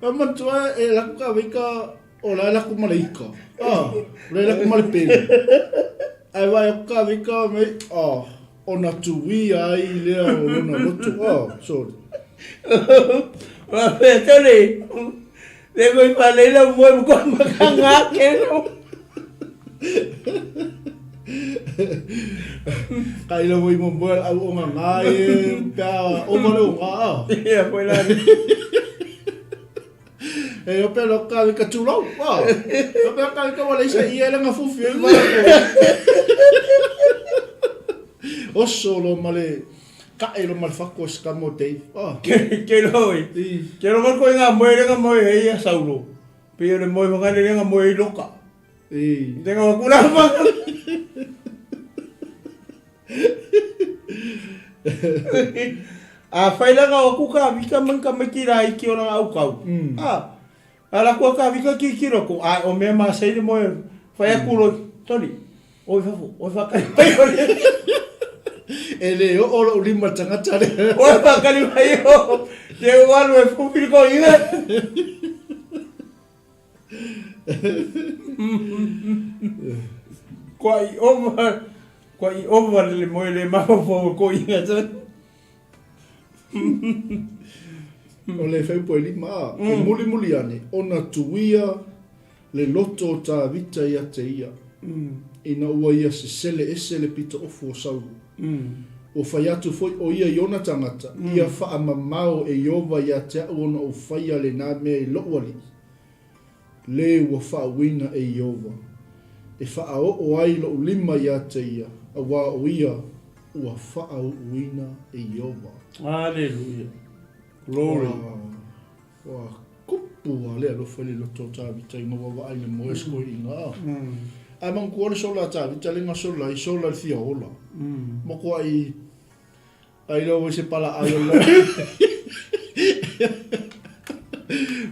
Mama tua e la ka vika o la ku malaika. Le ku malpele. Ai vai ka vika me o na tuwi ai le o na loto. Sorry. Wa petele. Le voi fale la mo ko makanga ke no. Kai lo mo mo au o ngai pa o mo lo nga. Ia foi lá. E o pelo ka ka tulo. Wa. O pelo ka wala isa ia la nga fufi ma. O solo male ka elo mal fakko skamo te. Que loi. Que lo mal ko nga mo ia saulo. Pero le mo nga le nga mo loka. Tengo kula ma. Fai langa o kuka vika manka makira i ki ora au kau. Ala ko ka vika ki kiro ko o me ma sei mo fai akulo toni. O fa kai pai o. Ele o lima tanga tare. O fa kai pai o. Te walu e fupi ko ina. Quai over le mo le ma fo ko ina tsa. O le fai po lima e muli ane ona tuia le loto ta vita ia te ia. Ina ua ia se sele pita ofu o sauru. O fai atu foi o ia iona tangata. Ia faa mamao e iova ia te au ona o fai ale nā mea i loawali. Le ua faa wina e iova. E faa o ai lo lima ia te ia. A wā o ia ua faa wina e iova. Hallelujah. Glory. Wa kupu ale alo fali lo to ta vita i mo wa ai mo esko i nga. Amang ko le sola ta vita le nga sola i sola le fia ola. Mo ko ai lo se pala ai ola.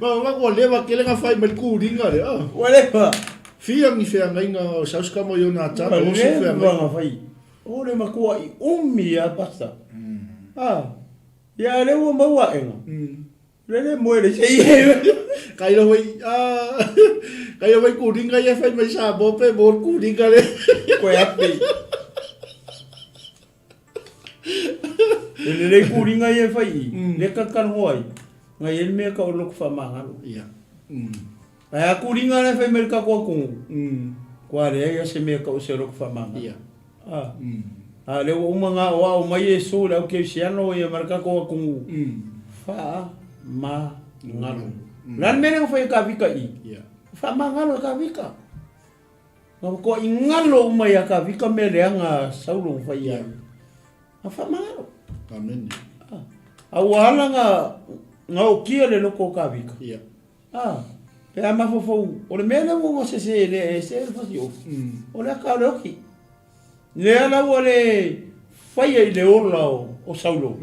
Ma ko le va ke le nga fai mal ku ringa le. Wale pa. Fia mi fia nga sa ska mo yo na ta o se fia nga fai. O le ma ko ai a basta. Ya le wo mawa enga. Le moere sei. Kai lo wai kai lo wai ku ringa ia fai mai sa bo pe bo ku ringa le. Ko ape. Le ku ringa ia fai. Le ka kan hoi. Ngai el me ka o lok fa manga lo. Ia. Ai ku ringa le fai mer ka ko ku. Kwa le ia se me ka o se lok fa manga. Ia. Le umanga o mai e so la ke siano e marka ko ku fa ma ngalo lan mena foi ka vika i fa ma ngalo ka vika ngalo ko ingalo mai ka vika me leanga saulo fa ia fa ma ngalo amen wala nga o kia le loko ka vika pe ama fo o le mena mo se le fa yo o le ka lo ki le ala wale fai ai le ola o saulo.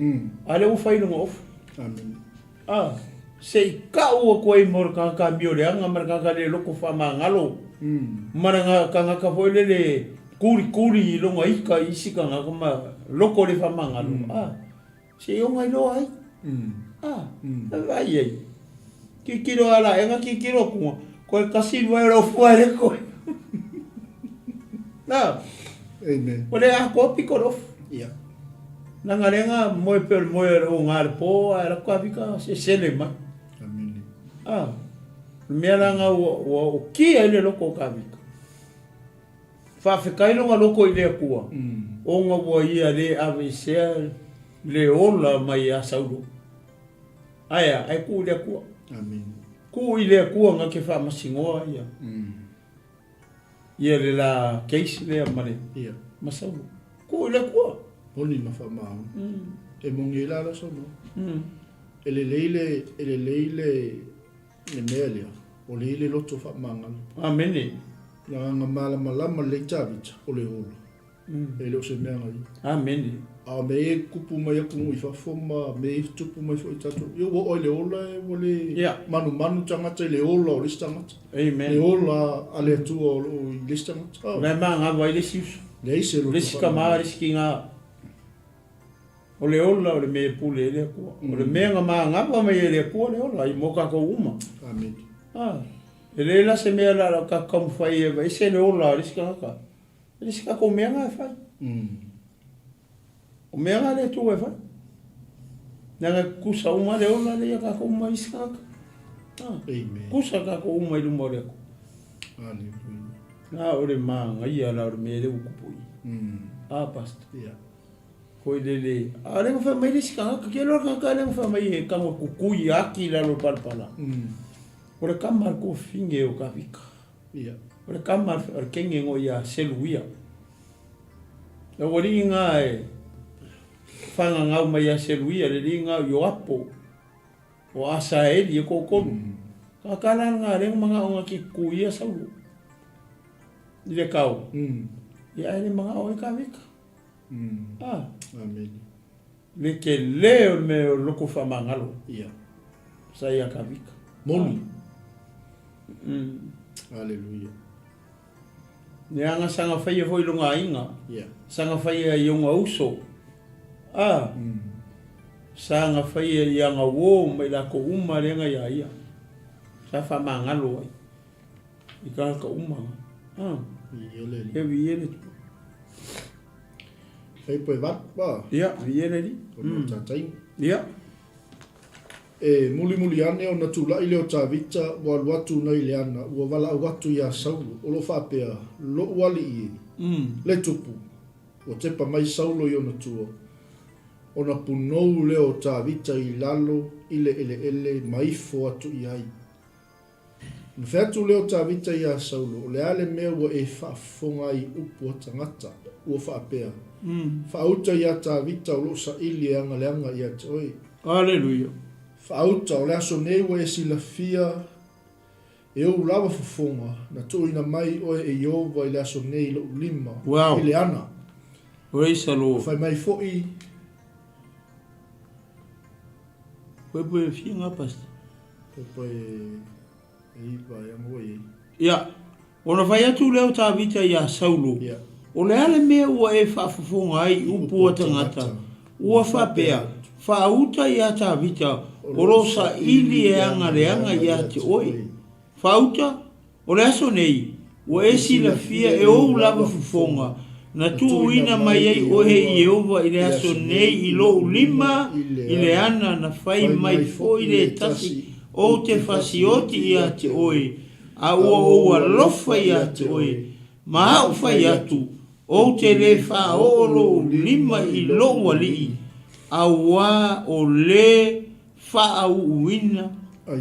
Ale u fai no of. Amen. Sei ka o ko i mor ka mio le anga mar ka le loko fa mangalo. Maranga ka foi le kuri lo ngai ka isika nga ma loko le fa mangalo. Sei o ngai lo ai. Ai. Ki kiro ala enga ki kiro ko kasi vai ro fuare ko. Na. Amen. Ole a ko pikorof. Ia. Nanga renga moi per moi o ngar po era ko vika se selema. Amen. Mera nga o ki ele loko ka vika. Fa fikai no loko ile kua. O nga wo ia le avise le ola mai a saulo. Aya, ai ku ile kua. Amen. Ku ile kua nga ke fa masingoa ia. Ia le la case le mare. Ia. Masau. Ko le ko. Oni ma fa ma. E mongi la la so no. Ele leile le mele. O leile loto fa manga. Amen. Na nga mala malama le chavit o le holo. Ele o se mea ngai. Amen. A me kupu mai aku i fa foma me tupu mai fo tatu. Yo wo ole ola e wole manu tanga te le ola o listanga. Amen. Le ola ale tu o listanga. Me manga vai le sis. Le ise lo. Le skamar skinga. O le ola o le me pule le ko. O le me nga manga va mai le ko le ola i moka ko uma. Amen. Ele la se me la ka kam fai e vai se le ola le skanga. Le skanga ko me nga fai. O mea le tu e fa. Nanga kusa uma le ola le ka ko uma iskaka. Amen. Kusa ka ko uma i lumore ko. Hallelujah. Na ore mangai ala ore mele ukupui. Pasta. Ia. Koi lele. Ale mo fa mai le sikanga ka kelo ka le mo fa mai e ka mo kukui aki la lo palpala. Ore kamar ko finge o ka vika. Ia. Ore kamar ore kenge ngo ia seluia. Na wori nga e fanga ngau mai a seluia le ringa yo apo. O asa eli e kokonu. Ka kala nga le mga o ki kuia saulu. Ile kau. Ya ele mga o ka vika. Amen. Le ke leo me o loko fa mangalo. Ia. Saya ka vika. Moni. Hallelujah. Ni anga sanga fai foi lunga inga. Ia. Sanga fai e yonga uso. Sanga fai e yanga wo mai la ko uma renga ya ia. Sa fa mangalo ai. Ika ka uma. Iele. E viene. Fai poe vat ba. Ia, viene di. Kono tatai. Ia. E muli ane o na tula ile o tavita wa watu na ile ana wa wala watu ya saulu o lo fa pea lo wali i le tupu o te pa mai saulo yo na tuo o na punou le o tavita i lalo ele maifo atu i ai na fetu le o tavita ya saulo o le ale mea wa e fa fonga i upu o tangata o fa pea fa uta ya tavita o lo sa ili anga le anga i ati oi. Hallelujah. Fauta o le aso nei wa e silafia e o lava fofonga na tuina mai o e Iova i le aso nei lo lima Wow. i le ana. Praise the Lord. Fai mai fo'i Pepe finga pasta. Pepe e ipa e amo e. Ia. Ona fai atu leo ta vita ia saulo. Ia. O le ale mea ua e whaafafonga ai upu o tangata. Ua whapea. Whauta ia ta vita. O rosa ili e anga ia te oi. Whauta. O le aso nei. Ua e sila fia e ou lava fufonga. Na tu ina mai ai o he Iova i le aso nei i lo lima i le ana na fai mai fo i le tasi o te fasioti ia te oi. A ua lofa ia te oi. Ma au fai atu. O te le wha o lo lima i lo wali. A ua o le wha au uina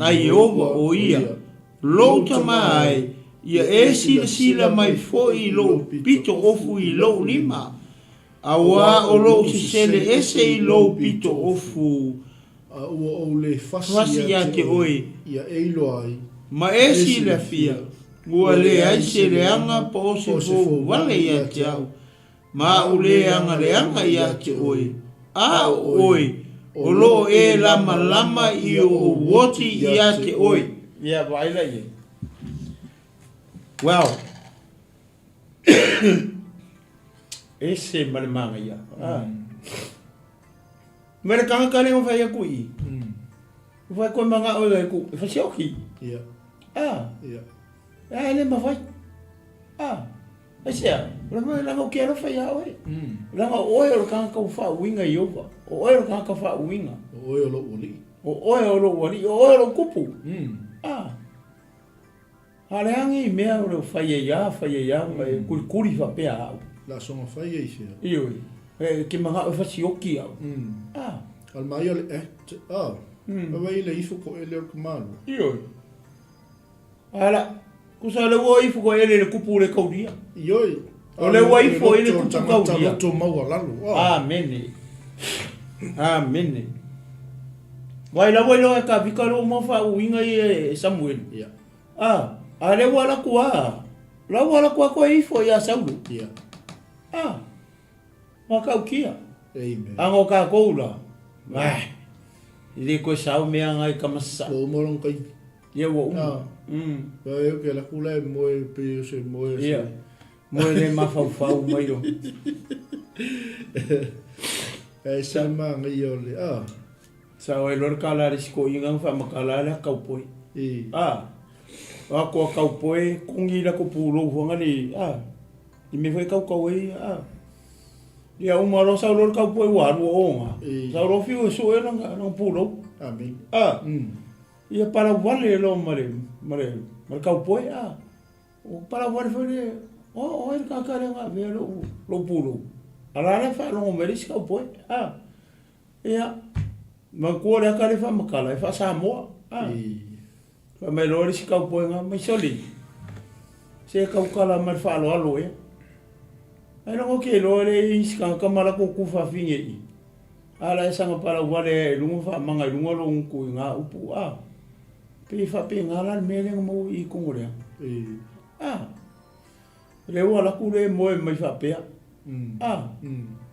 a Iova o ia. Lo tamai. Ia e sila mai fo i lo pito ofu i lo lima. A ua o lo sisele ese i lo pito ofu. A ua o le Fasi ia te oi. Ia e ilo ai. Ma e sila fia. Ua le ai se le anga po se fo wale ia te au. Ma u le anga ia te oi. A oi. O lo e lama i o woti ia te oi. Ia vaila ia. Wow. Ese malemanga ia. Mera kanga kale o fai aku i. Vai ko manga o le ku. Fa sioki. Ia. Ia. Ele ma vai. Asia. La mo quero fai a oi. La o o kanga ka fa winga Iova. O o kanga ka fa winga. O o lo oli. O lo wali. O lo kupu. Ale angi mea o fai ia mai kuri fa pe au. La songa fai e fia. Io. Ke manga o fa sioki au. Al mai ole vai le ifo ko ele o kumalo. Io. Ala, kusa le wo ifo ko ele le kupu le kaudia. Io. O le wo ifo ele kupu kaudia. To mau lalu. Amen. Amen. Vai la voi lo ka vikalo mo fa winga e Samuel. Ia. Ale wala kua. La wala kua ko ifo ya Saulo. Ia. Maka ukia. Amen. Ango ka koula. Ile ko sau me anga ka masa. O morong kai. Ia wo. Vai o que la kula mo e pe se mo e. Ia. Mo le mafau mai ro. E sama ngai ole. Sa o lor kala risko inga fa makala la kaupoi. Ako kaupoe kungi la ko pulo honga ni I me foi kau e ia uma ro sa lor kaupoe wa ro onga sa ro fiu so e no pulo Amen. Ia para vale lo mare kaupoe O para wale wale, o e kakare ngā vea lo pulu. Alare wha longo merisi kau poe. Ia, ma kua rea kare wha makala, e wha Samoa. Wha mai lori si kau poe ngā mai soli. Se kau kala mai wha alo alo e. Ai rongo ke lore i ska kamara ko kufa finge i. Ala e sanga para wale lungo wha manga lungo lo unku i ngā upu Pe wha pe ngala mele ngamo i kongorea. Reo ala kure moe mai wha pea.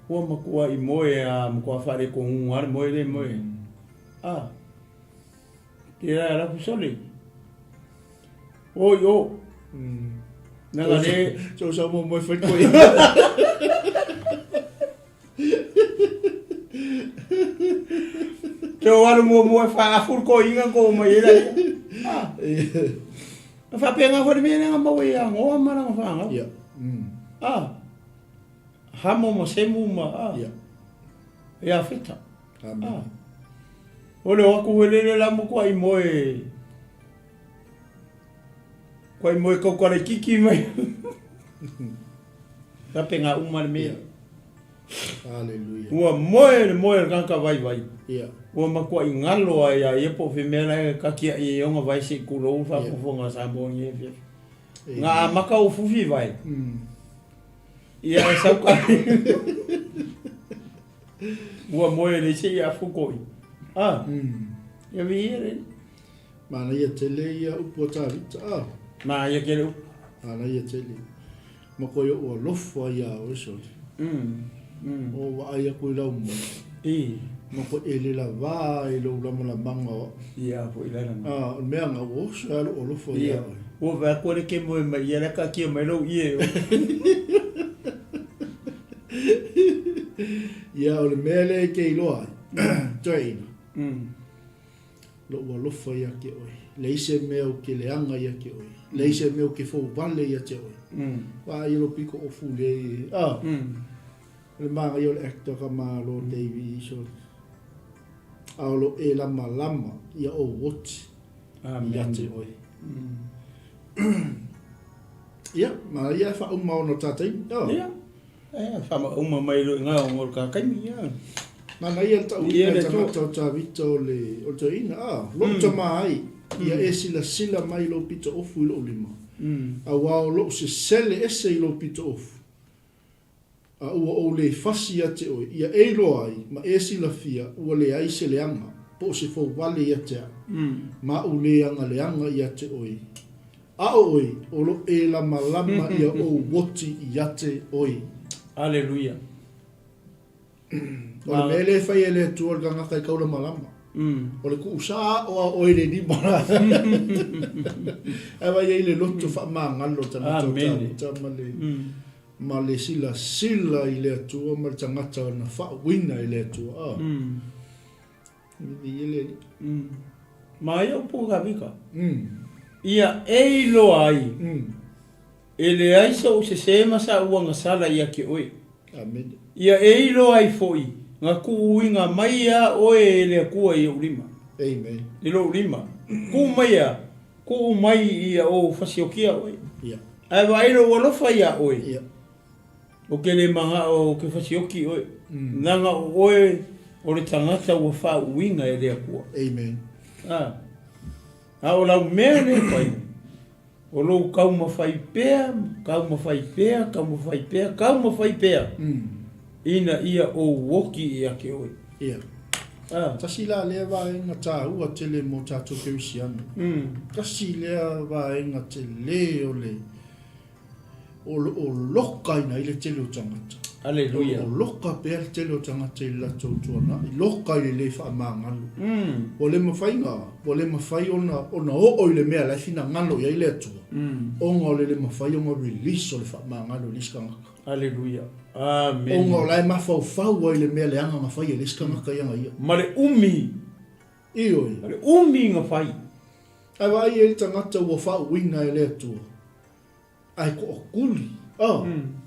Ua makua i moe makua whare ko hungar moe le moe. Kira ala kusole. Oi o. Nanga le. So sa mo moe whai koe. Te o alu moe whaafur ko inga ko mai era. Wha penga whare mene nga mau ia ngoa maranga whanga. Hamo mo semu ma. Ia whita. Ole o aku welele lamu kua i moe. Kua i moe kaukare kiki mai. Wha penga umar mea. Hallelujah. Ua moe kanka vai vai. Ua makua i ngalo ai a iepo whimena e kakia i onga vai si kuro uwha kufonga sa bongi e whia. Ngā maka o fufi vai. Ia e saukari. Ua moe le se ia fukoi. Ia vi ere. Mana ia tele ia upo tāwita. Mā ia kere upo. Mana ia tele. Mako ia ua lofua ia o eso. O wa aia koe lau mo. Mako ele la vā e lau lama la manga o. Ia po ila na. Mea ngā oso alo o lofua ia. Ua vea kore ke moe mai ia raka kia mai lau ie. Ia o le mea le ke iloa. Toina. Lo ua lofua ia ke oi. Leise mea o ke leanga ia ke oi. Leise mea o ke fau vale ia te oi. Wa ia lo piko o fu le. Le manga yo le actor ka malo Davey so. Aulo e lama ia o woti. Ia te oi. Ia, ma ia fa umma ono tatai. Ia. Fa ma umma mai lo nga o ka kaimi ia. Mana ia ta uia ta vito le o to ina. Lo to mai. Ia sila mai lo pito ofu lo lima. A wao lo se sele ese lo pito ofu. A ua o le fasi a te oi. Ia eilo ai, ma sila fia, ua le ai se leanga. Po se fo wale ia te a. Ma u leanga ia te oi. A oi, o lo e lama ia o woti ia te oi. Aleluia. O le mele fai ele tuol ganga kai kaula malama. O le ku usa o a oi le ni mara. Ewa ia ile loto fa maangalo tana male. Ma le sila i le atua, ma le tangata na whaawina i le atua. Ma ia upo ka vika. Ia eilo ai. E le aisa o se sema sa uanga sala ia ke oi. Amen. Ia eilo ai foi. Ngā ku uinga mai a oe e le kua i ulima. Amen. I lo ulima. Ku mai a. Ku mai ia o fasiokia oi. Ia. Ai wa eilo walofa ia oi. Ia. O ke le manga o ke fasioki oi. Nanga oe o le tangata ua wha uinga e lea kua. Amen. O lau mea le whai. O lo kauma whai pēa, kauma whai pēa. Ina ia o woki ia ke oi. Ia. Tasi la lea wa e ngā tā ua tele mō tātou ke usiana. Tasi lea wa e ngā tele o le o loka ina i le tele o tangata. Aleluia. O loka pēr tele o tangata i la tautuana. I loka i le wha maangalu. O le mawhai ngā. O le mawhai ona o i le mea lai fina ngalo i le atua. Onga o le mawhai onga release o le wha maangalu liskangaka. Aleluia. Amen. Onga o lai mawhau o i le mea le anga mawhai e liskangaka ianga ia. Ma le umi. Ioi. Ma le umi ngā whai. Ai wa ai e tangata ua wha uina i le atua. Ai ko o kuli.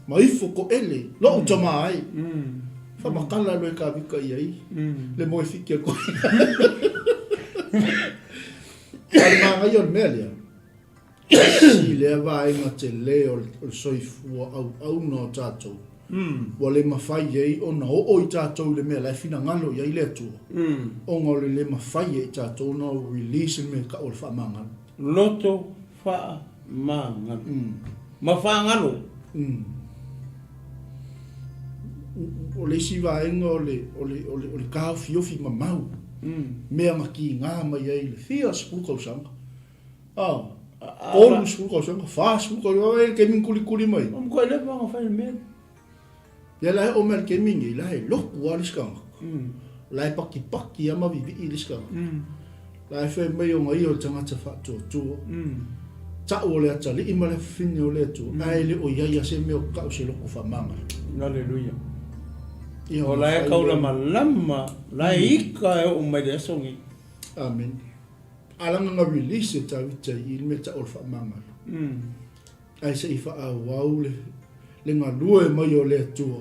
Ma ifo ko ele. Lo tama ai. Fa makala lo e ka vika i ai. Le moe fiki a koe. Ai maa ngai on mea lea. si le vaenga te le o soifua au no tātou. Wa le mawhai ei o na o i tātou le mea lai fina ngalo i le atua. O ngā le mawhai ei tātou na release me ka o le whaamangalo. Loto whaamangalo. Mawhaangalo. O le si vaenga o le kao fiofi mamau. Mea maki ngā mai ei le fia 𝚘𝚑𝚙𝚎𝚘𝚑. Olu 𝚘𝚑𝚙𝚎𝚑, wha 𝚘𝚑𝚙𝚎𝚑, ke min kuli mai. Ko le wanga whai mea. Ya lai o mea ke mingi, lai loku a liskanga. Lai paki ama vivi i liskanga. Lai whai mai o ngai o tangata whātua tua. Ta o le ata li ima le whine o le atua. Ai le o iaia se mea o kau se loko whamanga. Alleluia. O lai kaula malama, lai ika e o mai le asongi. Amen. Alanga nga release e tawita i me ta o le whamanga. Ai se i wha au le ngā lua e mai o le atua.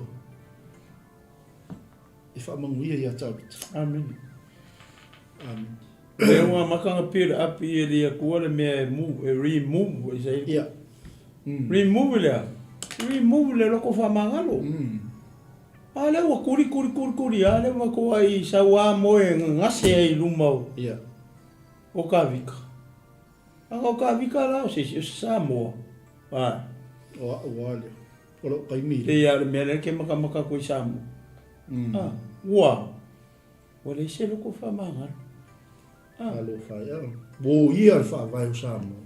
I wha manguia i a tawita. Amen. Amen. E unga makanga pira api e lia kua le mea e remove e sei. Yeah. Remove lea. Remove le loko whamangalo. Ale wa kuri ale wa ko ai sa wa mo e ngase ai lumau. Yeah. O ka vika. O ka vika la o se sa mo. Ah. O ale. O lo kai mi. Te ya le mele ke maka ko sa mo. Ah. Wa. O le se lo ko fa manga. Ah. Alo fa ya. Bo ia fa vai o sa mo.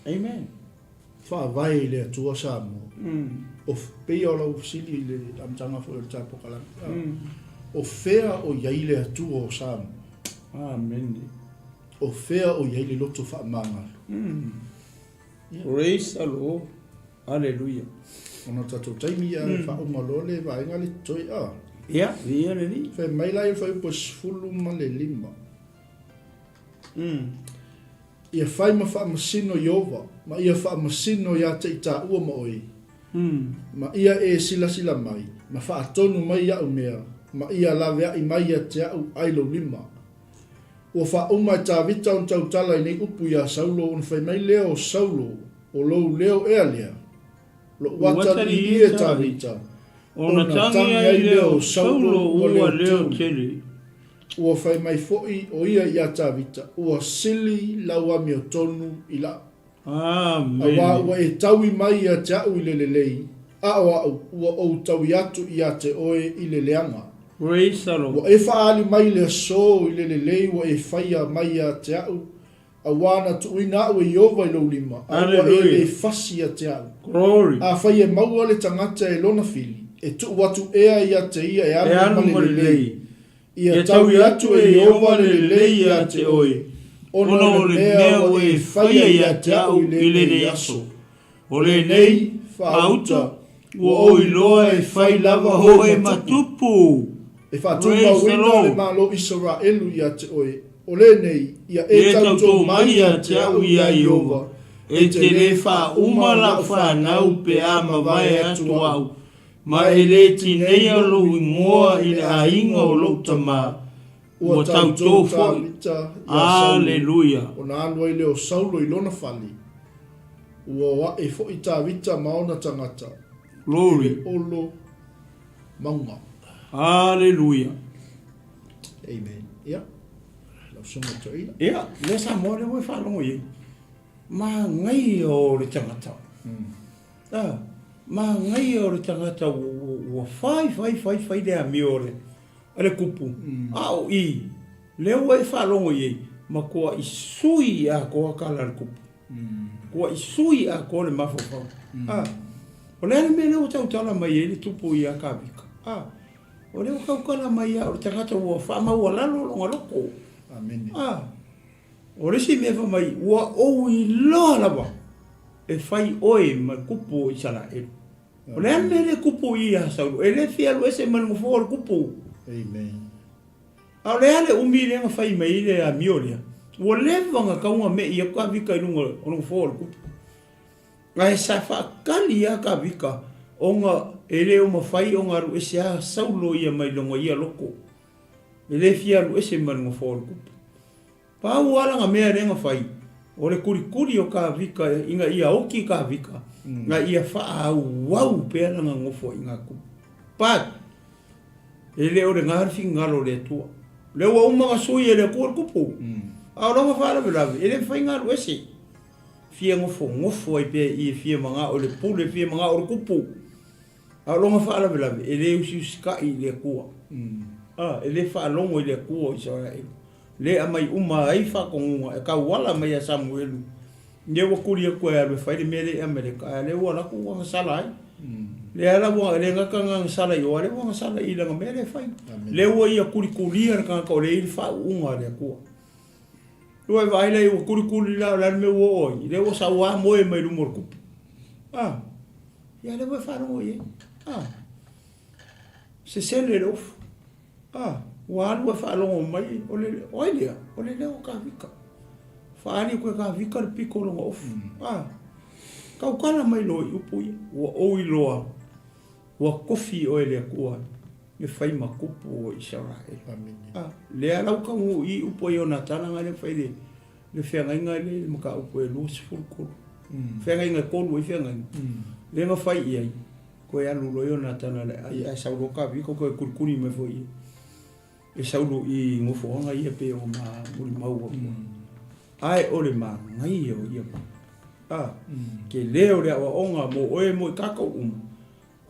Amen. Fa vai le tua sa mo. O pe o lo sili le amtanga fo le tapo kala. O fea o yaile atu o sam. Amen. O fea o yaile loto fa manga. Praise the Lord. Hallelujah. Ona tato taimi ya fa o malole va inga le toi a. Ja, wie er nie. Fe mai lai fa pos fulu ma le lima. Ia fai ma fa masino yova, ma ia fa masino ya te ita ua ma oi. Ma ia e sila mai, ma fa atonu mai ya umea, ma ia lawe i mai ya te au ailo lima. Ua fa uma ta vita on tau tala nei upu ya saulo on fai mai leo saulo, o lou leo ea lea. Lo wata ni e ta vita. Ona tangi ai leo saulo ua leo tele. Ua fai mai foi o ia i a ta vita, ua sili laua mi o tonu i la. Amen. Ua e taui mai a te au i lelelei, a ua o taui atu i a te oe i leleanga. Praise the Lord. Ua e faali mai le so i lelelei, ua e faia mai a te au, a wana tu ina au e iova i lo lima, a ua e le fasi a te au. Glory. A faia maua le tangata e lona fili, e tu watu ea i a te ia e anu ma lelelei. Ia taui atu e iova lelelei a te oe. Ona o le mea o e whaia i a te au i le ne aso. O le nei, whauta, ua o i loa e whai lava ho e matupu. E whātua wina le malo Israelu i a te oe. O le nei, ia e tautou mai a te au i a Iova. E te le wha umala whanau pe a mawai atu au. Ma e le tinei a lo ingoa i le ainga o lo tama. Ua tautou whai. Alleluia. O na anua i leo saulo i lona whali. Ua wa e fo i tā vita maona tangata. Glory. Olo maunga. Alleluia. Amen. Ia. Lau sunga to ina. Ia, le sa mo le mo whalongo i. Ma ngai o le tangata. Ma ngai o le tangata ua whai le a mi o le kupu. Au i. Leo e whalongo i. Ma kua i sui a kua kala le kupu. Kua i sui a kua le mawhawhau. O le ane me leo tau tala mai e le tupu i a kawika. O leo kaukala mai a o le tangata ua whamau a lalo longa loko. Amen. O le si mewa mai ua ou i loa lawa. E whai oe ma kupu i sala e. O le ane me le kupu i a sauru. E le fialu ese manu fo le kupu. Amen. A le ale umi le nga whai mai le a mioria. Ua lewanga kaunga me i a kawika i lunga o lunga fo le kupu. Nga e sa whakali a kawika o nga e le o mawhai o nga ru ese a saulo i a mai longa i a loko. E le fialu ese manu fo le kupu. Pau ala nga mea renga whai. O le kurikuri o ka vika, inga ia oki ka vika. Nga ia wha au pēr nga ngofo inga ku. Pat, e leo le ngarfi ngalo le tua. Leo wa umanga sui e le kua kupu. A ronga wha alawe lawe, e le whai ngaru ese. Fia ngofo ai pē i fia manga o le pule, fia manga o le kupu. A ronga wha alawe lawe, e le usi usika i le kua. E le wha alongo i le kua i Israel. Le amai uma ai wha kongunga, e ka wala mai a Samuelu. Nye wakuri a koe alwe whaere mele Amerika, le ua laku wanga sala ai. Le ala wanga, le ngaka ngang sala i oa, le wanga sala i langa mele whai. Le ua ia kurikulia raka ka o le ili wha unga le kua. Lua e waila i wa kurikuli la me ua oi, le ua sa ua moe mai lumor kupu. Ia le ua whanongo i e. Se sele le ofu. Ua alu e whanongo mai, o le oilea, o le leo ka vika. Whaari koe ka vika le piko longa ofu. Kau kala mai lo i upu i. Ua oi loa. Ua kofi o ele kua. Me whai makupu o Israel. Le alau ka ngu i upu i o na tananga le whai le whengainga le maka upu e luo sifurukuru. Whengainga kolu i whengainga. Le nga whai i ai. Koe alu lo i o na tananga le ai sauro ka vika koe kurikuri me fo i. E sauro i ngofo anga i e pe o ma muri maua. Ai ole ma ngai o ia. Ke leo le awa onga mo oe mo i kakau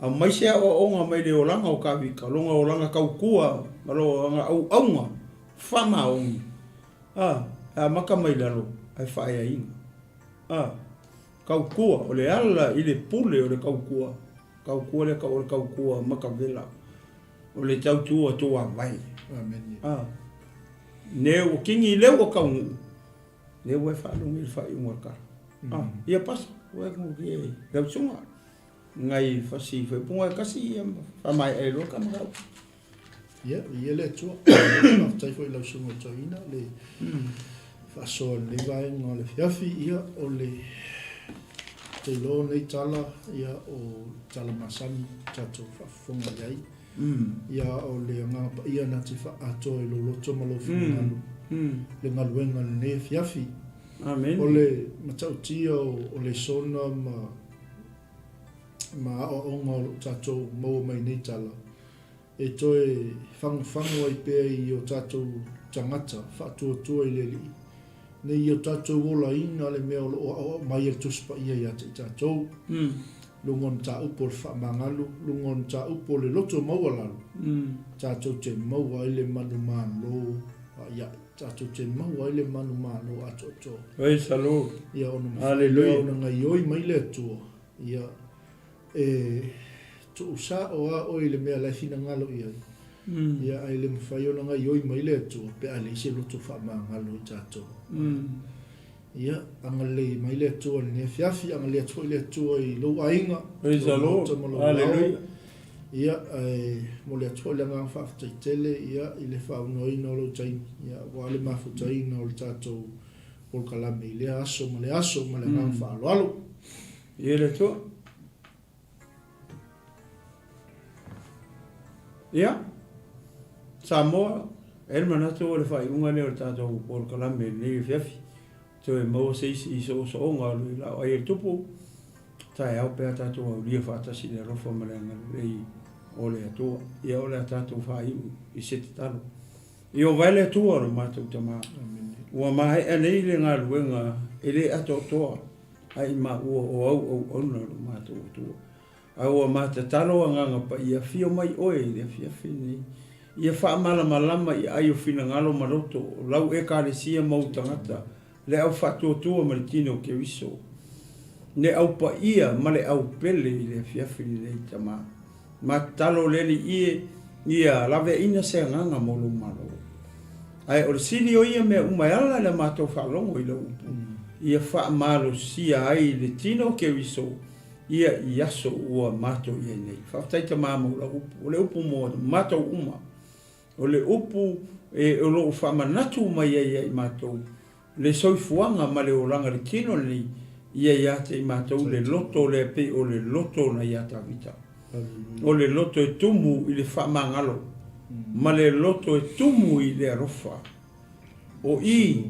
A mai se awa onga mai le olanga o ka vika. Longa olanga kaukua. Malo anga au aunga. Whama ongi. A maka mai lalo. Ai whaea inga. Kaukua. O le ala i le pule o le kaukua. Kaukua le kaukua maka vela. O le tautua toa vai. Ne o kingi leo o kaungu. Le ue whaalungi le whai umorkara. Ia pasa. Ue kungi e. Leo sunga. Ngai whasi whaipunga kasi ia whamai e roka marau. Ia le tua. Tai whai lau sunga toina le whasoa le vaenga le whiawhi ia o le te lo nei tala ia o tala masani tato whafonga iai. Ia o le ngapa ia na te whaato e lo loto malo whingalu. Le ngaluenga le ne whiawhi. Amen. O le matautia o le sona ma o onga tato mau mai nei tala. E toe whangu ai pēr i o tato tangata, whaatua i le li. Nei i o tato wola inga le mea o mai e tuspa ia ia te tato. Lungon ta upo le whaamangalu, lungon ta upo le loto maua lalu. Tato te maua i le manu malo, ia tato te maua i le manu malo ato to. Praise the Lord. Ia ono Hallelujah. Ona ngai oi mai le atua. Ia tu sa o a o le mea laifina ngalo ia. Ia ai le mwhai ona ngai oi mai le atua, pe a le ise loto whaamangalo i tato. Ia, anga le mai le atua ni ne whiawhi, anga le atua i le atua i lo ainga. Praise the Lord. Hallelujah. Ia, mo le atua le ngā whaafutai tele, ia, i le whaunoina o lo taimi. Ia, wale mafutaina o le tato o le kalame, i le aso, ma le ngā whaaloalo. Ia le tua. Ia. Samoa, el manatu o le whaiunga leo le tato o le kalame, le whiawhi. Toe mau seisi i so onga lui LAOAI e TUPU. Tai au pēr tato au lia whaatasi le rofa malenga rei o le atua. Ia o le tato whaiu i sete talo. I o vai le atua o mātou tamaa. Ua mahe anei le ngā luenga e le ato toa. Ai ma ua o au ona o mātou atua. A ua mata talo a nganga pa ia fio mai oe i le fia whini. Ia wha malama i ai o whina ngalo maroto. Lau e ka le sia mau tangata. Le au whatuatua ma le tino ke wiso. Ne au pa ia ma le au pele i le whiawhiri le tama. Ma talo leni ia lawe ina se nganga molo malo. Ai o le sini o ia mea umayala le mātou whalongo i le upu. Ia wha malo sia ai le tino ke wiso. Ia i aso ua mātou ia nei. Whaftaita māmau la upu. O le upu mo mātou uma. O le upu o lo whamanatu mai ia i mātou. Le soifuanga ma le oranga le kino ni ia te i mātou le loto le pe o le loto na ia tawita. O le loto e tumu i le whamangalo. Ma le loto e tumu i le arofa. O i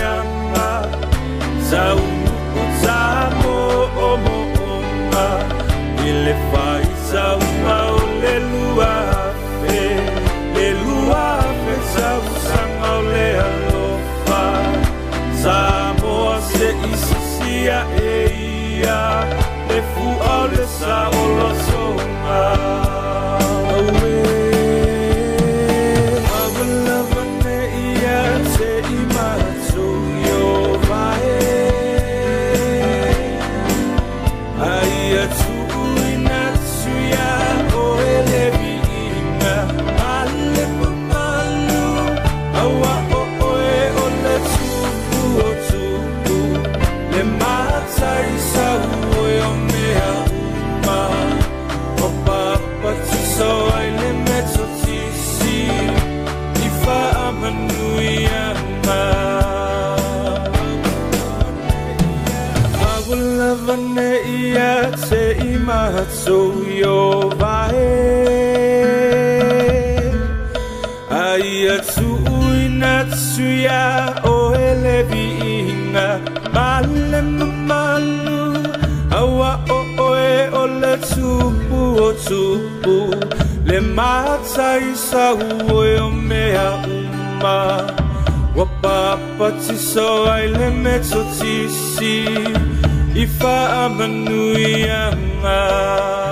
𝚟𝚒𝚍𝚎𝚘 Aia tuina tsuya o elevinga Male mamalu Awa o oe o le tupu o tupu Le matai sa ue o mea uma Wapapa tiso ai le meto tisi Ifa amanui anga